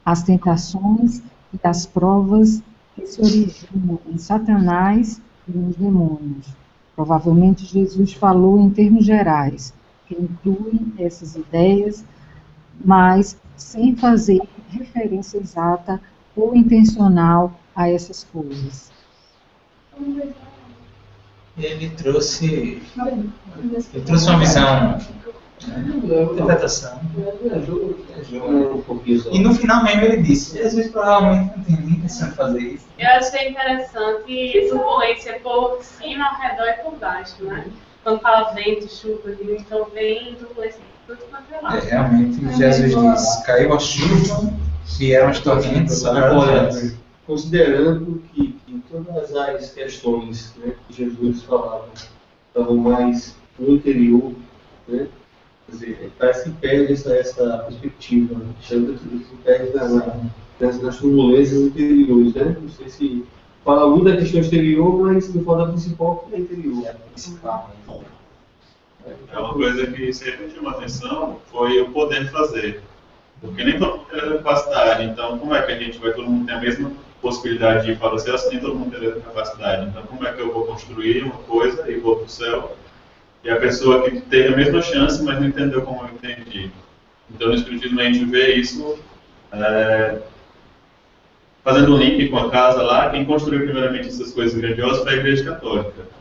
as tentações e as provas que se originam em Satanás e nos demônios. Provavelmente Jesus falou em termos gerais, que incluem essas ideias, mas sem fazer referência exata ou intencional a essas coisas. Ele trouxe uma visão, interpretação. E no final mesmo ele disse, Jesus provavelmente não tem nem intenção de fazer isso. Eu achei interessante turbulência por cima, ao redor e por baixo, né? Quando fala vento, chuva, então vem turbulência tudo quanto é lado. Realmente, Jesus disse, caiu a chuva, vieram as tormentas. Agora, considerando que todas as questões, né, que Jesus falava estavam mais no interior, né, quer dizer, parece que perde essa perspectiva, né, se perde nas turbulências interiores, né? Não sei se fala muito da questão exterior, mas não fala da principal, que é interior. É uma coisa que sempre chamou atenção foi o poder fazer. Porque nem todo mundo tem a capacidade, então como é que a gente vai, todo mundo tem a mesma possibilidade de ir para o céu, se nem todo mundo tem a capacidade. Então como é que eu vou construir uma coisa e vou para o céu, e a pessoa que teve a mesma chance, mas não entendeu como eu entendi. Então no Espiritismo a gente vê isso, fazendo um link com a casa lá, quem construiu primeiramente essas coisas grandiosas foi a Igreja Católica.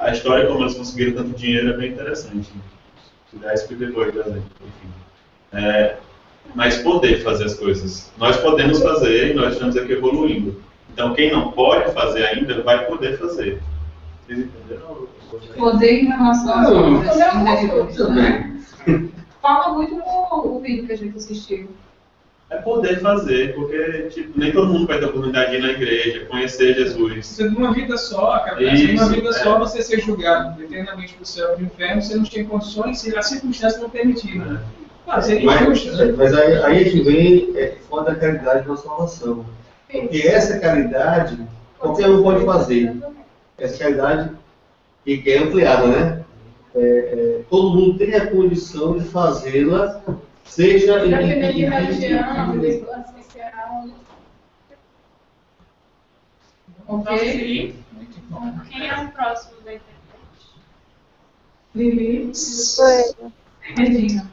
A história, como eles conseguiram tanto dinheiro, é bem interessante. Se der depois, enfim. Mas poder fazer as coisas. Nós podemos fazer e nós estamos aqui evoluindo. Então, quem não pode fazer ainda, vai poder fazer. Vocês entenderam? Poder em relação às coisas. Fala muito no vídeo que a gente assistiu. É poder fazer, porque tipo, nem todo mundo vai ter a oportunidade de ir na igreja, conhecer Jesus. Você tem uma vida só, cara. Em uma vida só você ser julgado eternamente para o céu e para o inferno, você não tem condições se as circunstâncias não permitirem. Seria injusto, né? Mas aí a gente vê fora da caridade da salvação. Porque essa caridade, qualquer um pode fazer. Essa caridade, que é ampliada, né? Todo mundo tem a condição de fazê-la, seja independente de religião, de classe social. Ok. Quem é o próximo da internet? Lili. Sou eu. Regina.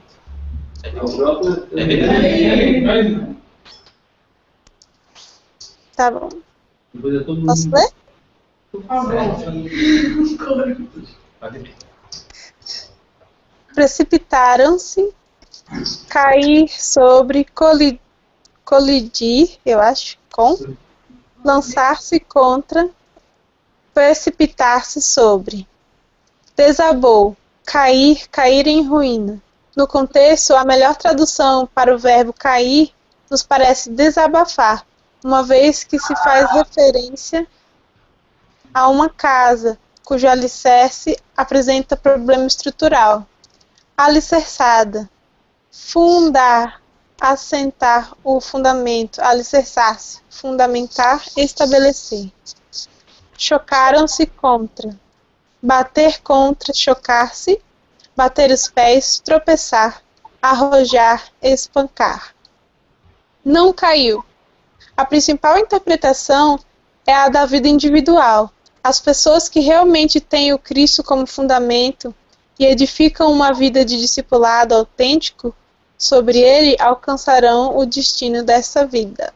Tá bom. Posso ler? Por favor. Precipitaram-se, cair sobre, colidir, eu acho, com, lançar-se contra, precipitar-se sobre. Desabou, cair, cair em ruína. No contexto, a melhor tradução para o verbo cair nos parece desabafar, uma vez que se faz referência a uma casa cujo alicerce apresenta problema estrutural. Alicerçada, fundar, assentar o fundamento, alicerçar-se, fundamentar, estabelecer. Chocaram-se contra, bater contra, chocar-se, bater os pés, tropeçar, arrojar, espancar. Não caiu. A principal interpretação é a da vida individual. As pessoas que realmente têm o Cristo como fundamento e edificam uma vida de discipulado autêntico sobre ele alcançarão o destino dessa vida.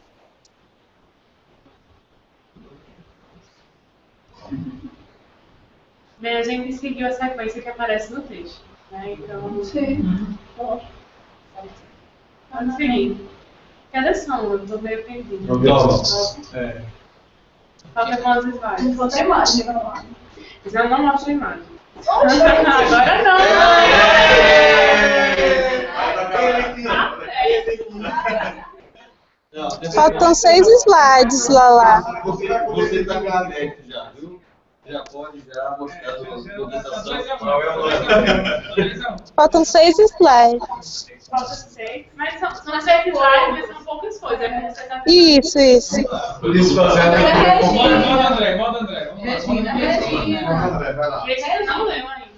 Bem, a gente seguiu a sequência que aparece no texto, né? Então, vamos seguir. Que horas são? Eu estou meio perdida. Falta quantos slides? Não falta imagem, vamos lá. Mas eu não mostro a imagem. Oxe! Agora não! Faltam 6 slides, Lala. Você está granete já, viu? Já pode já mostrar a sua apresentação. Faltam 6 slides. Falta 6. Mas são 7 slides, mas são poucas coisas. É como você tá Isso. Por isso fazer a Moda André. Regina. Vai lá. Regina não leu ainda.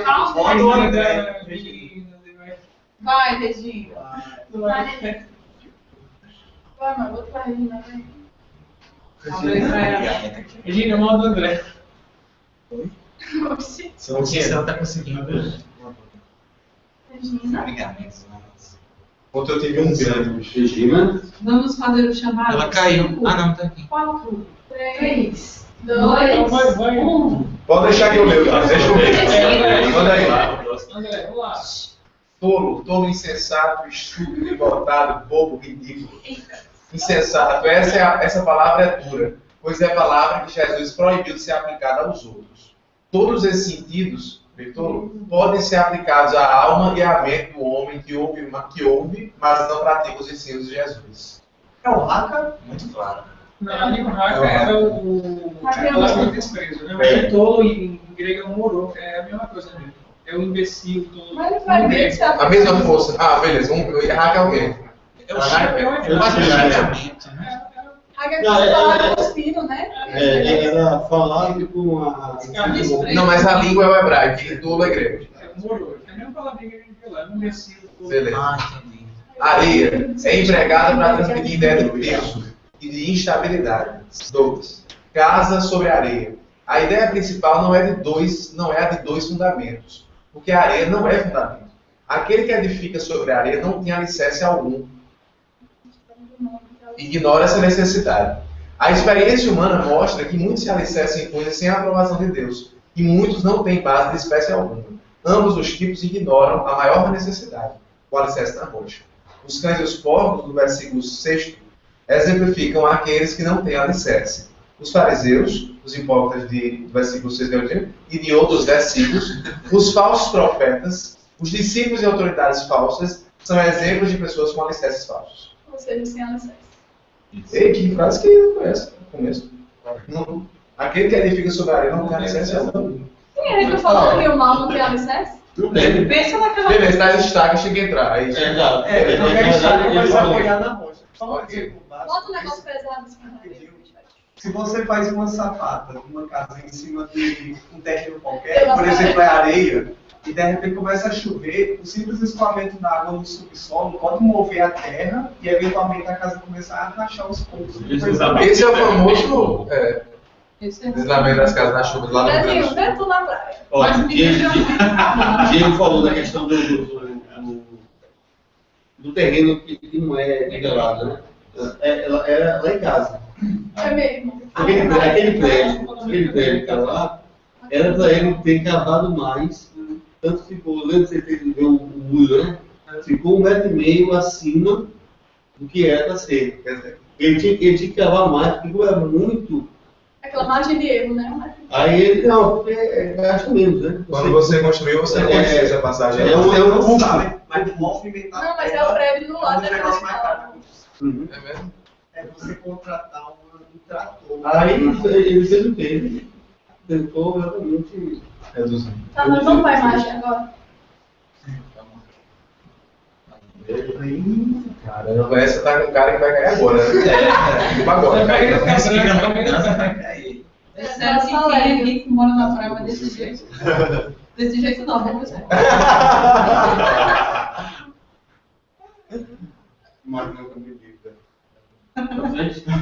Calma. Vai, Regina. Vai, mãe, vou pra Regina, vem. Regina, moda André. Oxi. Não sei se ela tá conseguindo. Regina. Ontem eu tive um grande. Regina. Vamos fazer o chamado. Ela caiu. Ah, não, tá aqui. 4, 3, 2, Vai. 1. Pode deixar que eu leio, tá? Deixa eu ver. Manda aí. André, vamos lá. Tolo, insensato, estúpido, embotado, bobo, ridículo. Insensato, essa palavra é dura, pois é a palavra que Jesus proibiu de ser aplicada aos outros. Todos esses sentidos, Vitor, podem ser aplicados à alma e à mente do homem que ouve, mas não pratica os ensinos de Jesus. É o Haka? Muito claro. Ali o Haka é o desprezo, né? O tolo em grego é o moro, é a mesma coisa mesmo. É o imbecil, tolo. Mas ele vai ver que A mesma força. Ah, beleza. Haka é o quê? É o xingamento, né? Haga que você fala cuspindo, né? Era falar tipo uma. Não, mas a língua é o hebraico e tolo é grego. É o moro. É a mesma palavrinha que a gente viu lá, é um imbecil, tolo. Beleza. Entendi. Areia é empregada para transmitir ideia de peso e de instabilidade. 2. Casa sobre areia. A ideia principal não é a de dois fundamentos, porque a areia não é fundamento. Aquele que edifica sobre a areia não tem alicerce algum. Ignora essa necessidade. A experiência humana mostra que muitos se alicerçam em coisas sem a aprovação de Deus, e muitos não têm base de espécie alguma. Ambos os tipos ignoram a maior necessidade, o alicerce na rocha. Os cães e os porcos, do versículo 6, exemplificam aqueles que não têm alicerce. Os fariseus, os hipócritas do versículo 6 e de outros versículos, os falsos profetas, os discípulos e autoridades falsas, são exemplos de pessoas com alicerces falsos. Ou seja, sem alicerce. Ei, que frase que eu conheço no começo. Não. Aquele que edifica sobre a areia não tem alicerce algum. Sim, a gente tá falando que o mal não tem alicerce? Pensa naquela. Beleza, está destaque, chega a entrar. Aí, Então quer estar vai se apoiar na rocha. Bota um negócio pesado assim na areia. Se você faz uma sapata, uma casa em cima de um terreno qualquer, por exemplo, é areia, e de repente começa a chover, o simples escoamento da água no subsolo pode mover a terra e eventualmente a casa começar a rachar os pontos. Esse é o famoso deslizamento das casas na chuva lá no Rio Grande do Sul. Vento na praia. Olha, Diego falou da questão do terreno que não é nivelado, né? Ela era lá em casa. É mesmo. Aquele prédio que era lá, era para ele ter cavado mais. Tanto ficou, lembra que você viu o muro, né? Ficou 1,5 metro acima do que era para ser. Ele tinha que cavar mais, porque era muito. Aquela margem de erro, né? Aí ele, não, porque gasta menos, né? Quando você construiu, você não conhecia essa passagem. Não sabe, mas movimentar. Não, mas é o prédio do lado da negócio mais casa. caro. É mesmo? É você contratar um trator. Aí ele fez o quê? Ele tentou realmente reduzir. Tá, mas vamos para a imagem agora. Caramba, essa tá com cara que vai cair agora. Tipo agora, caiu. Percebe que quem aqui que mora na praia vai desse jeito. Desse jeito não, vamos ver. Mas não é medida.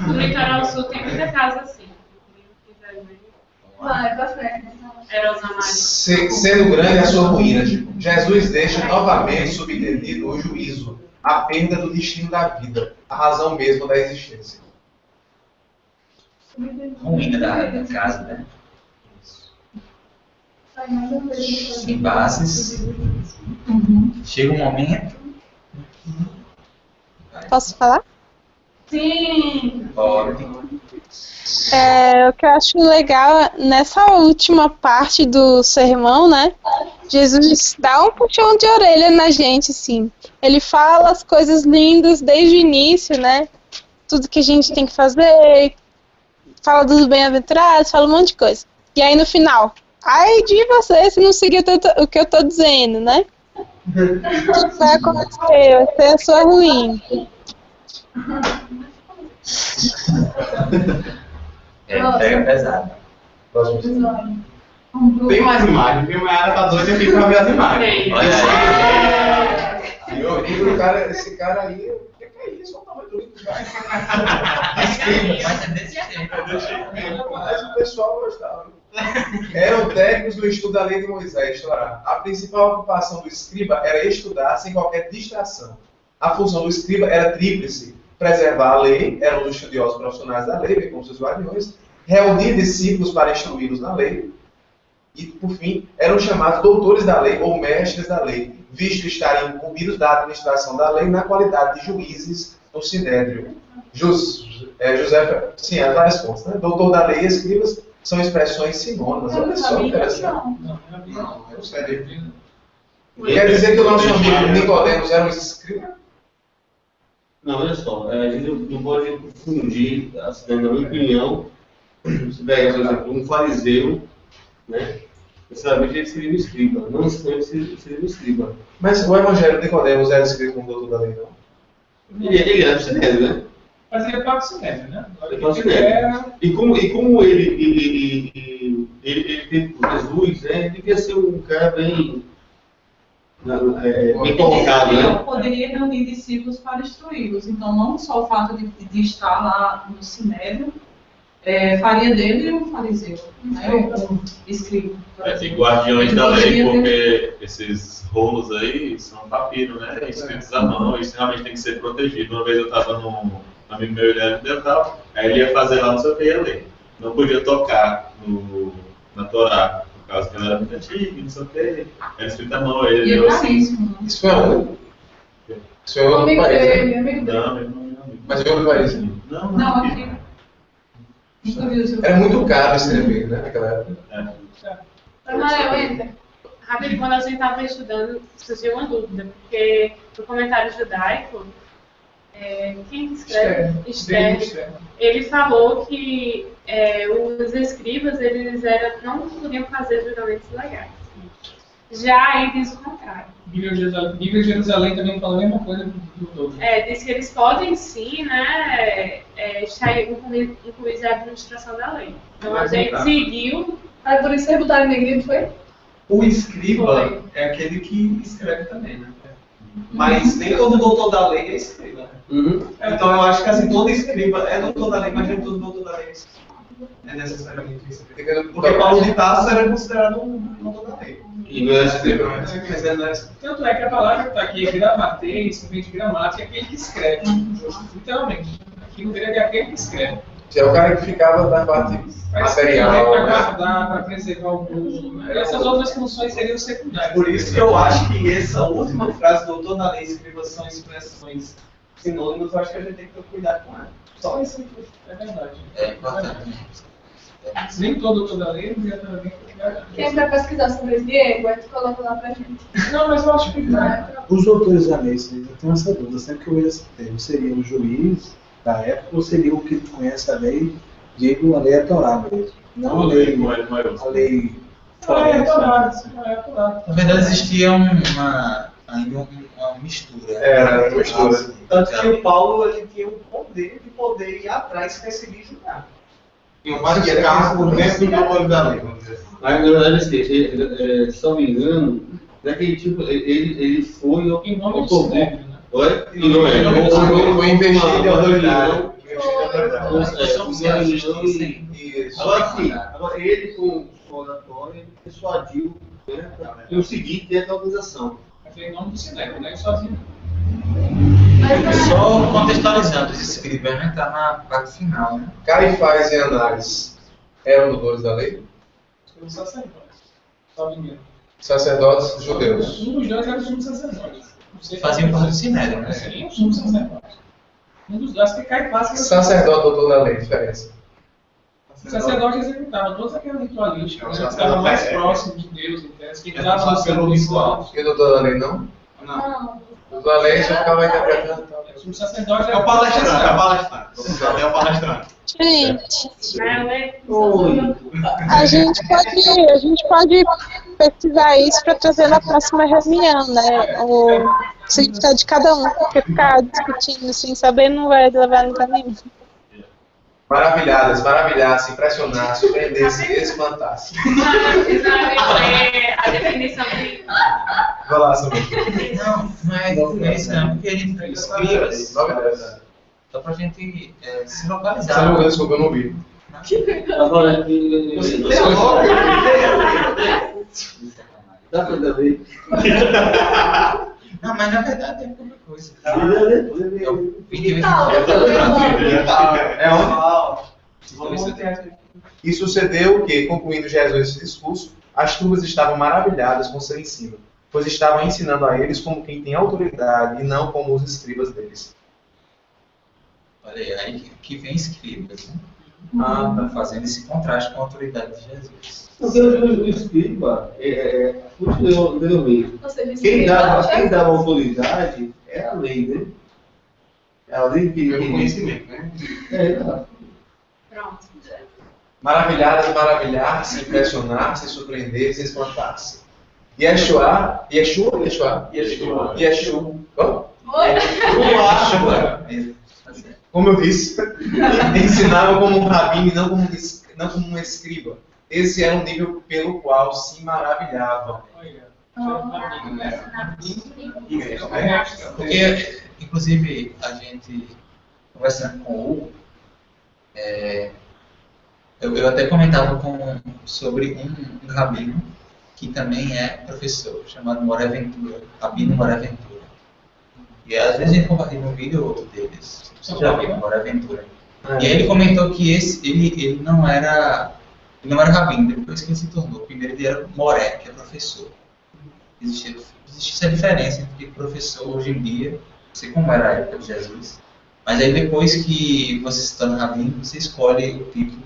No litoral sul tem muita casa assim. Vai, pra frente. Era os amários. Sendo grande a sua ruína, Jesus deixa novamente subentendido o juízo, a perda do destino da vida, a razão mesmo da existência. Ruína da casa, né? Sem bases. Chega um momento. Posso falar? Sim! Pode. O que eu acho legal, nessa última parte do sermão, né? Jesus dá um puxão de orelha na gente, assim. Ele fala as coisas lindas desde o início, né? Tudo que a gente tem que fazer, fala dos bem-aventurados, fala um monte de coisa. E aí no final, ai de você se não seguir o que eu tô dizendo, né? Vai acontecer, vai ser a sua ruim. Pega pesado. Tem mais imagens, porque a Mayara tá doida aqui pra ver as imagens. Olha aí. Eu digo, esse cara aí, o que é isso? Olha o tamanho do livro do cara. Mas é desse jeito. Mas o pessoal gostava. Eram técnicos do estudo da lei de Moisés, Torá. A principal ocupação do escriba era estudar sem qualquer distração. A função do escriba era tríplice: preservar a lei, eram os estudiosos profissionais da lei, bem como seus guardiões, reunir discípulos para instruí-los na lei, e, por fim, eram chamados doutores da lei ou mestres da lei, visto estarem incumbidos da administração da lei na qualidade de juízes no Sinédrio. José, sim, há várias fontes, né? Doutor da lei e escribas são expressões sinônimas. Olha só, interessante. Não sei. Quer dizer que o nosso amigo Nicodemos era um escriba? Não, olha só, a gente não pode confundir, assim, na minha opinião, se pega, por exemplo, um fariseu, né? Necessariamente ele seria um escriba, não necessariamente seria um escriba. Mas o Evangelho de Nicodemos era escrito como doutor da lei, não? Ele era do Sinédrio, né? Mas ele é para o Sinédrio, né? Ele é para o Sinédrio. E como ele teve com Jesus, né? Ele devia ser um cara bem colocado, né? Poderia reunir discípulos para instruí-los. Então, não só o fato de estar lá no Sinédrio faria dele um fariseu, né? Um escriba. Tem guardiões da lei, porque esses rolos aí são papiro, né? Escritos à mão, isso realmente tem que ser protegido. Uma vez eu estava num amigo meu, ele era dental, aí ele ia fazer lá, não sei o que, ia ler. Não podia tocar na Torá, por causa que ela era muito antiga, não sei o que, era escrito à mão, ele leu assim. Isso foi aonde? Isso foi outro país, né? Não, mas foi outro país. Não, aqui. Era muito caro escrever, né, naquela época. Rápido, quando a gente estava estudando, surgiu uma dúvida, porque no comentário judaico, quem escreve? Esther, ele falou que os escribas não podiam fazer julgamentos legais. Já aí diz o contrário. Bíblia de Jerusalém também fala a mesma coisa do todo. Diz que eles podem sim, né, estar incluídos na administração da lei. Então a gente seguiu. Aí por isso que botaram em negrito, foi? O escriba é aquele que escreve também, né? Mas nem todo doutor da lei é escriba. Então eu acho que assim, todo escriba é doutor da lei, mas nem todo doutor da lei é escriba. É necessariamente isso. Porque Paulo de Tarso era considerado um doutor da lei. E não é escriba. Tanto é que a palavra que está aqui é gramateis, que vem de gramática, é aquele que escreve. Literalmente. Aqui no grego é aquele que escreve. É o cara que ficava na parte material. Para guardar, para preservar o povo. Essas outras funções seriam secundárias. Por isso que eu acho que essa última frase, doutor da lei e escriba, são expressões sinônimas, eu acho que a gente tem que ter cuidado com ela. Só isso aqui. É verdade. É importante. Nem todo doutor da lei, diretamente. Quem vai pesquisar sobre esse Diego, aí tu coloca lá pra gente. Não, mas eu acho que os doutores da lei, eu tenho essa dúvida, sempre que eu vejo esse termo, seria o juiz da época ou seria o que conhece a lei, digo, a lei é Torá mesmo? Não a lei. A lei. Na verdade, existia ainda uma mistura. Era uma mistura. Tanto que o Paulo ele tinha o poder de ir atrás e perseguir e julgar. Tinha vários cargos dentro do olho da lei, vamos dizer assim. Mas, na verdade, se não me engano, daquele tipo, ele foi em nome do Sinédrio, né? Oi? Ele foi investido em autoridade. Agora ele, com o oratório, ele persuadiu o seguinte dentro da organização. Em nome do Sinédrio, não é sozinho. Só contextualizando, os escribas não entrar na parte final, né? Caifás e Anás eram doutores da lei? Os sacerdotes, só me engano. Sacerdotes judeus. Um dos dois era o sumo sacerdote. Faziam parte do Sinédrio, né? Sim, o sumo sacerdote. Um dos dois que Caifás. Sacerdote, doutor da lei, diferença. O sacerdote executava todas aquelas ritualísticas, Não, né? Ficava mais próximo de Deus, então, que entrava no seu ritual. E o doutor da lei não? Não. O doutor da lei só ficava interpretando. O sacerdote É o palestrante, é o palestrante. É o palestrante. Gente, Oi. a gente pode pesquisar isso para trazer na próxima reunião, né? O significado de cada um, porque ficar discutindo sem saber não vai levar a lugar nenhum. Maravilhadas, maravilhasse, impressionasse, surpreendesse, espantasse. A definição de. Vai lá, Samuel. Não é definição, porque a gente escreve só pra gente se localizar. Samuel, desculpa, eu não vi. Agora, dá pra ver? Não, mas na verdade é pouca coisa. E sucedeu o que, concluindo Jesus esse discurso, as turmas estavam maravilhadas com seu ensino, pois estavam ensinando a eles como quem tem autoridade e não como os escribas deles. Olha aí, aqui vem escribas, né? Tá Fazendo esse contraste com a autoridade de Jesus. Porque o escriba, anteriormente, quem dava autoridade é a lei, né? É a lei que... Pelo conhecimento, né? Pronto. Maravilhadas, maravilhar-se, impressionar-se, surpreender-se, espantar-se. Yeshua. Como eu disse, ensinava como um rabino e não como um escriba. Esse era um nível pelo qual se maravilhavam. Porque, inclusive, a gente, conversando com o Hugo, eu até comentava sobre um rabino que também é professor, chamado Moraventura, Rabino Moraventura. E às vezes a gente compartilha um vídeo deles, você já viu, Moraventura. E aí ele comentou que ele não era rabino, depois que ele se tornou. Primeiro ele era Moré, que é professor. Existe essa diferença entre professor hoje em dia, não sei como era a época de Jesus, mas aí depois que você se torna rabino, você escolhe o título,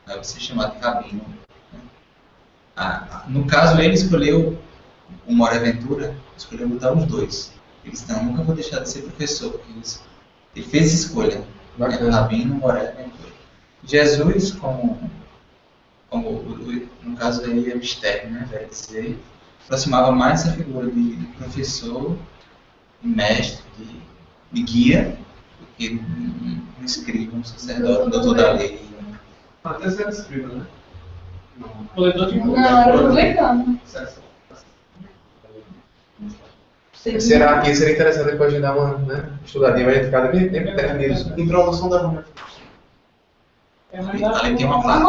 né, você é chamado de rabino. Né? No caso, ele escolheu, o Moraventura, escolheu botar os dois. Ele disse, não, nunca vou deixar de ser professor, porque ele fez essa escolha. Rabino, Moraventura. Jesus, como no caso aí é mistério, né, vai dizer, aproximava mais essa figura de professor, de mestre, de guia, do que um escriba, um sacerdote, um doutor da lei. Até ser escriba, né? Coletor de Não, era publicano. Será que seria interessante depois de dar uma estudadinha, vai ficar bem perto nisso. Introdução da Roma. Ali tem uma parte.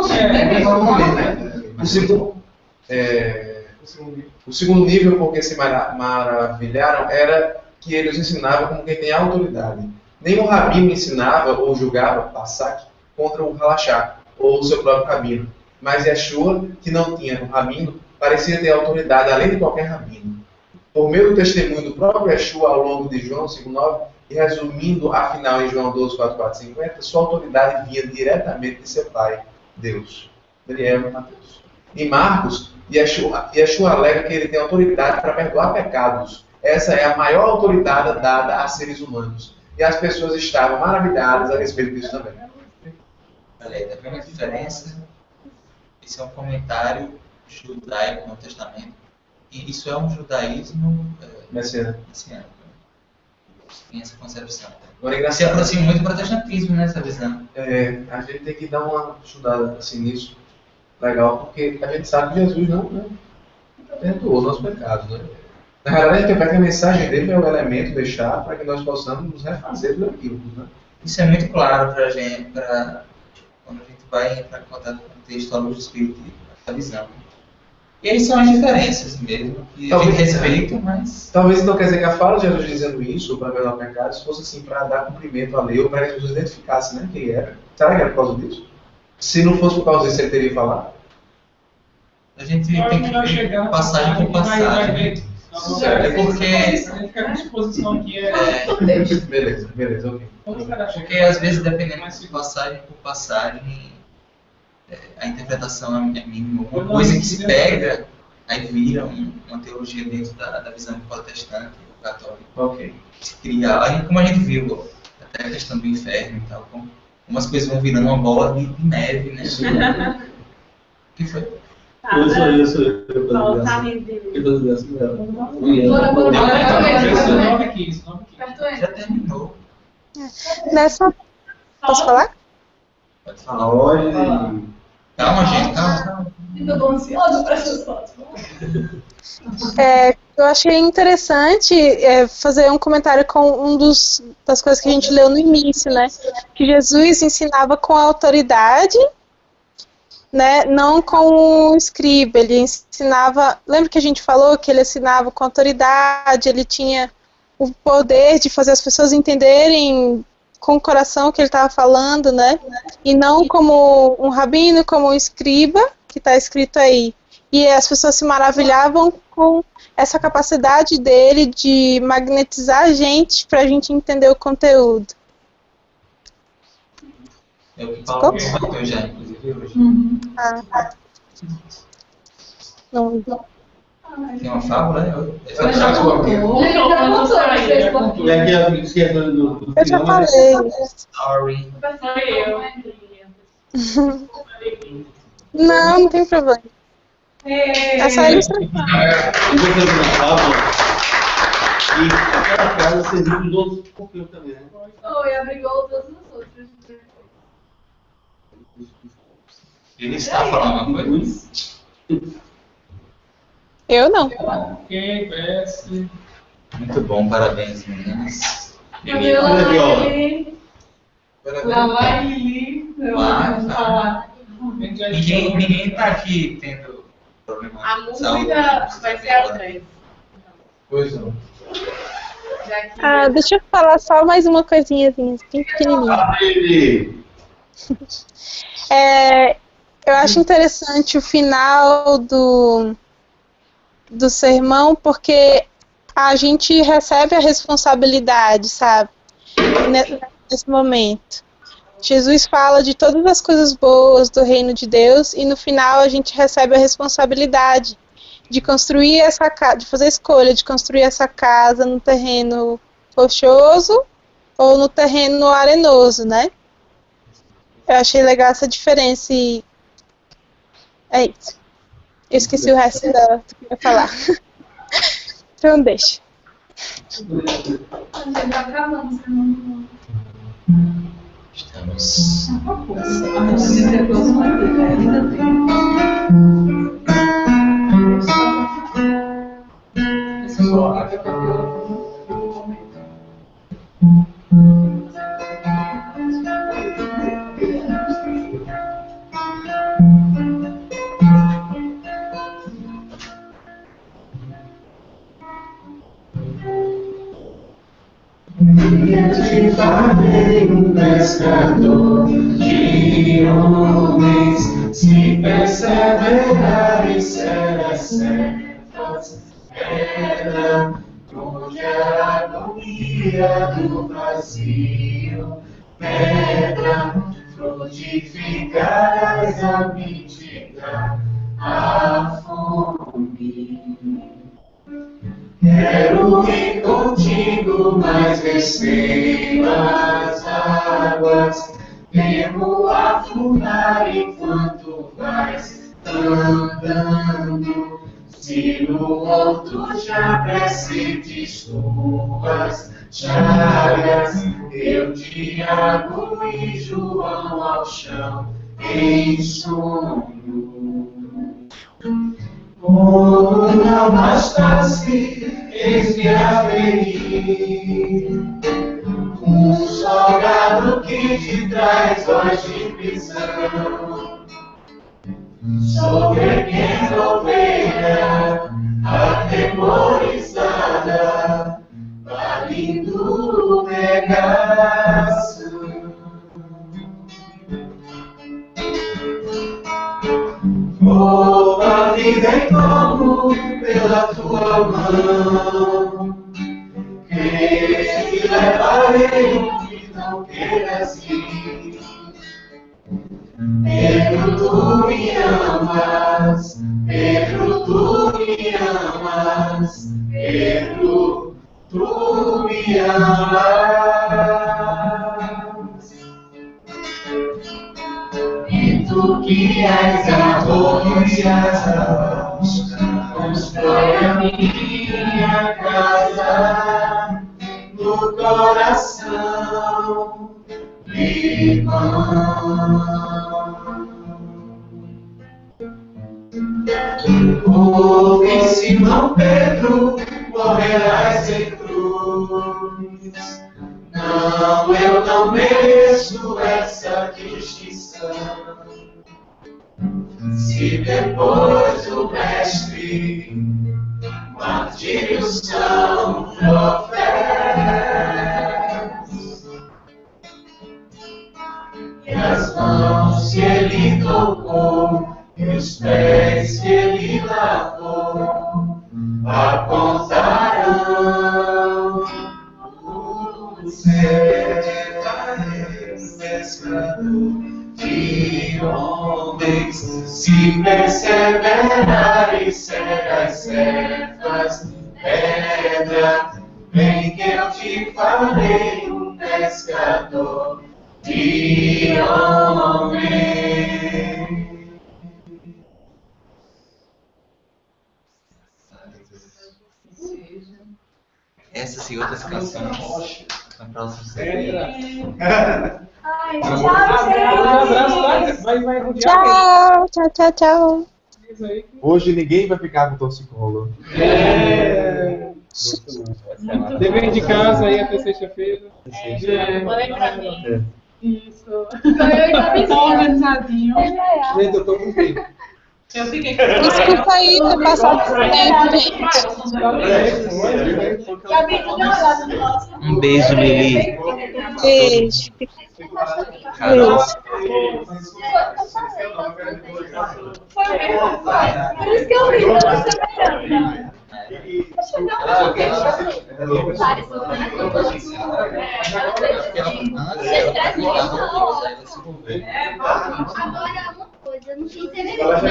O segundo nível, porque se maravilharam, era que eles ensinavam como quem tem autoridade. Nenhum rabino ensinava ou julgava Passac contra o Halachá, ou o seu próprio rabino. Mas Yeshua, que não tinha um rabino, parecia ter autoridade além de qualquer rabino. Por meio do testemunho do próprio Yeshua ao longo de João 5,9, e resumindo afinal em João 12, 4, 4, 50, sua autoridade vinha diretamente de seu Pai, Deus. Daniel e Mateus. Em Marcos, Yeshua alega que ele tem autoridade para perdoar pecados. Essa é a maior autoridade dada a seres humanos. E as pessoas estavam maravilhadas a respeito disso também. Olha aí, tá vendo a diferença? Esse é um comentário judaico no Testamento. E isso é um judaísmo messiânico. Tem essa concepção. Agora, se aproxima muito do protestantismo nessa visão. A gente tem que dar uma estudada assim, nisso. Legal, porque a gente sabe que Jesus não perdoou nossos pecados. Né? Na realidade, a gente quer que a mensagem dele é o elemento deixar para que nós possamos nos refazer do equívoco. Né? Isso é muito claro para a gente, quando a gente vai entrar em contato com o texto à luz do Espiritismo, essa visão. E aí são as diferenças mesmo, que a gente respeita, mas... Talvez então quer dizer que a fala de Jesus dizendo isso, para perdoar pecados, fosse assim para dar cumprimento à lei, ou para que as pessoas identificassem, né, quem era. Será que era por causa disso? Se não fosse por causa disso, ele teria falado? A gente tem que ver passagem por passagem. É porque... A gente fica com disposição aqui. Beleza, ok. Porque às vezes, dependendo de passagem por passagem, a interpretação é mínima. Uma coisa que se pega, aí vira uma teologia dentro da visão protestante ou católica. Ok. Se cria, aí, como a gente viu, até a questão do inferno e tal, como as coisas vão virando uma bola de neve, né? O que foi? Eu sou eu. Já terminou. Nessa. Posso falar? Pode falar. Calma, gente, calma. Tô ansiosa para essas fotos. Eu achei interessante fazer um comentário com das coisas que a gente leu no início, né? Que Jesus ensinava com autoridade, né? Não com o escriba. Ele ensinava. Lembra que a gente falou que ele ensinava com autoridade? Ele tinha o poder de fazer as pessoas entenderem com o coração o que ele estava falando, né? E não como um rabino, como um escriba, que está escrito aí. E as pessoas se maravilhavam com essa capacidade dele de magnetizar a gente para a gente entender o conteúdo. É o que Paulo comentou já, inclusive, hoje. Não. Tem uma fábula, né? Eu já falei. Sorry. Não tem problema. É só isso. Eu vou fazer uma fábula. E aquela frase serviu para os outros pouquinho também, né? E abrigou todos os outros. Ele está falando alguma coisa? Eu não. Quem conhece? Muito bom, parabéns, meninas. Lá vai Lili. Ninguém está aqui tendo problema. A música vai ser a três. Pois não. Deixa eu falar só mais uma coisinha bem pequenininha. Eu acho interessante o final do sermão, porque a gente recebe a responsabilidade, sabe? Nesse momento. Jesus fala de todas as coisas boas do reino de Deus e no final a gente recebe a responsabilidade de construir essa casa, de fazer a escolha de construir essa casa no terreno rochoso ou no terreno arenoso, né? Eu achei legal essa diferença e é isso. Eu esqueci o resto do que eu ia falar. Então deixa. Estamos. Te farei um pescador de homens, se perseverares serás servas, pedra, onde a agonia do vazio, pedra, frutificarás a mitigar a fome. Quero ir contigo, mas receio as águas. Temo afundar enquanto vais andando. Se no alto já precisas tuas chagas, eu, Tiago e João ao chão em sonho. Oh, não bastasse escrever um soldado que te traz voz de prisão. Sou pequena ovelha, atemorizada, valido negação. Oh, a vida é como pela tua mão, que te levarei onde não queiras ir. Pelo Pedro, tu me amas. Pedro, tu me amas. Pedro, tu me amas. E tu que és arroz e as rãs, constrói a minha casa no coração irmão. Ouve, Simão Pedro, morrerás em cruz. Não, eu não mereço essa distinção. Se depois o mestre martírios são profetas, e as mãos que ele tocou e os pés que ele lavou apontarão o ser pescador de homens. Se perseverares, serás servas, pedra, vem que eu te farei um pescador de homens. Essas e outras canções na próxima semana. Ai, Um abraço, vai rodear. Tchau. Hoje ninguém vai ficar com torcicolo. Dever de casa aí até sexta-feira. Mandei pra mim. Isso. Tô organizadinho. Gente, eu tô com tempo. Eu fiquei Desculpa aí ter passado por tempo, gente. Gabi, tu dá uma olhada no nosso. Um beijo, Lili. Beijo. Foi mesmo, foi. Por isso que eu vi, eu não sei melhor. Agora, uma coisa, eu não tinha interesse, mas